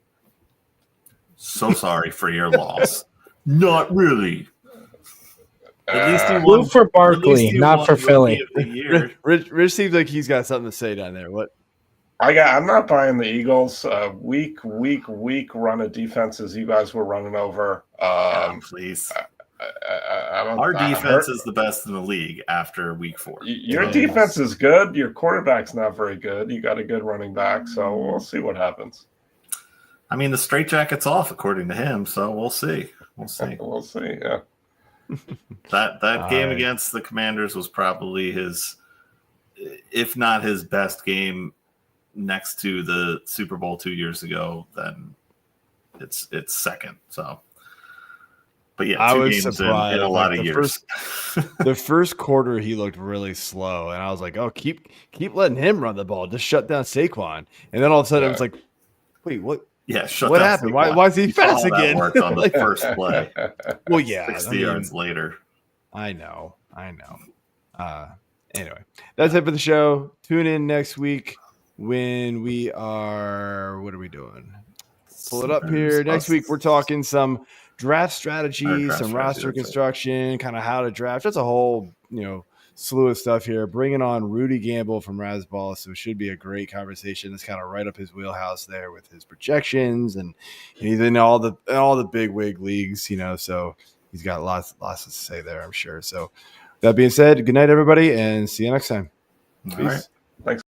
So sorry for your loss. Not really. At least you won for Barkley, not for Philly. Rich seems like he's got something to say down there. What? I'm not buying the Eagles. Weak run of defenses. You guys were running over. Please. Our defense is the best in the league after week 4. Your defense is good. Your quarterback's not very good. You got a good running back, so we'll see what happens. I mean, the straitjacket's off, according to him, so we'll see. We'll see, yeah. That game against the Commanders was probably his, if not his best game next to the Super Bowl 2 years ago, then it's second. So, but yeah, I 2 was games surprised. in a lot of years. The first quarter, he looked really slow, and I was like, "Oh, keep letting him run the ball. Just shut down Saquon." And then all of a sudden, it was like, "Wait, what? Yeah, what happened? Why is he fast again?" Worked on the first play. Well, yeah, 60 yards later. I know. Anyway, that's it for the show. Tune in next week when we are. What are we doing? Pull it up here. Next week, we're talking some draft strategies, some roster construction, kind of how to draft. That's a whole, slew of stuff here. Bringing on Rudy Gamble from Razzball, so it should be a great conversation. That's kind of right up his wheelhouse there with his projections, and he's in all the big wig leagues, so he's got lots to say there, I'm sure. So that being said, good night, everybody, and see you next time. All Peace. right. Thanks.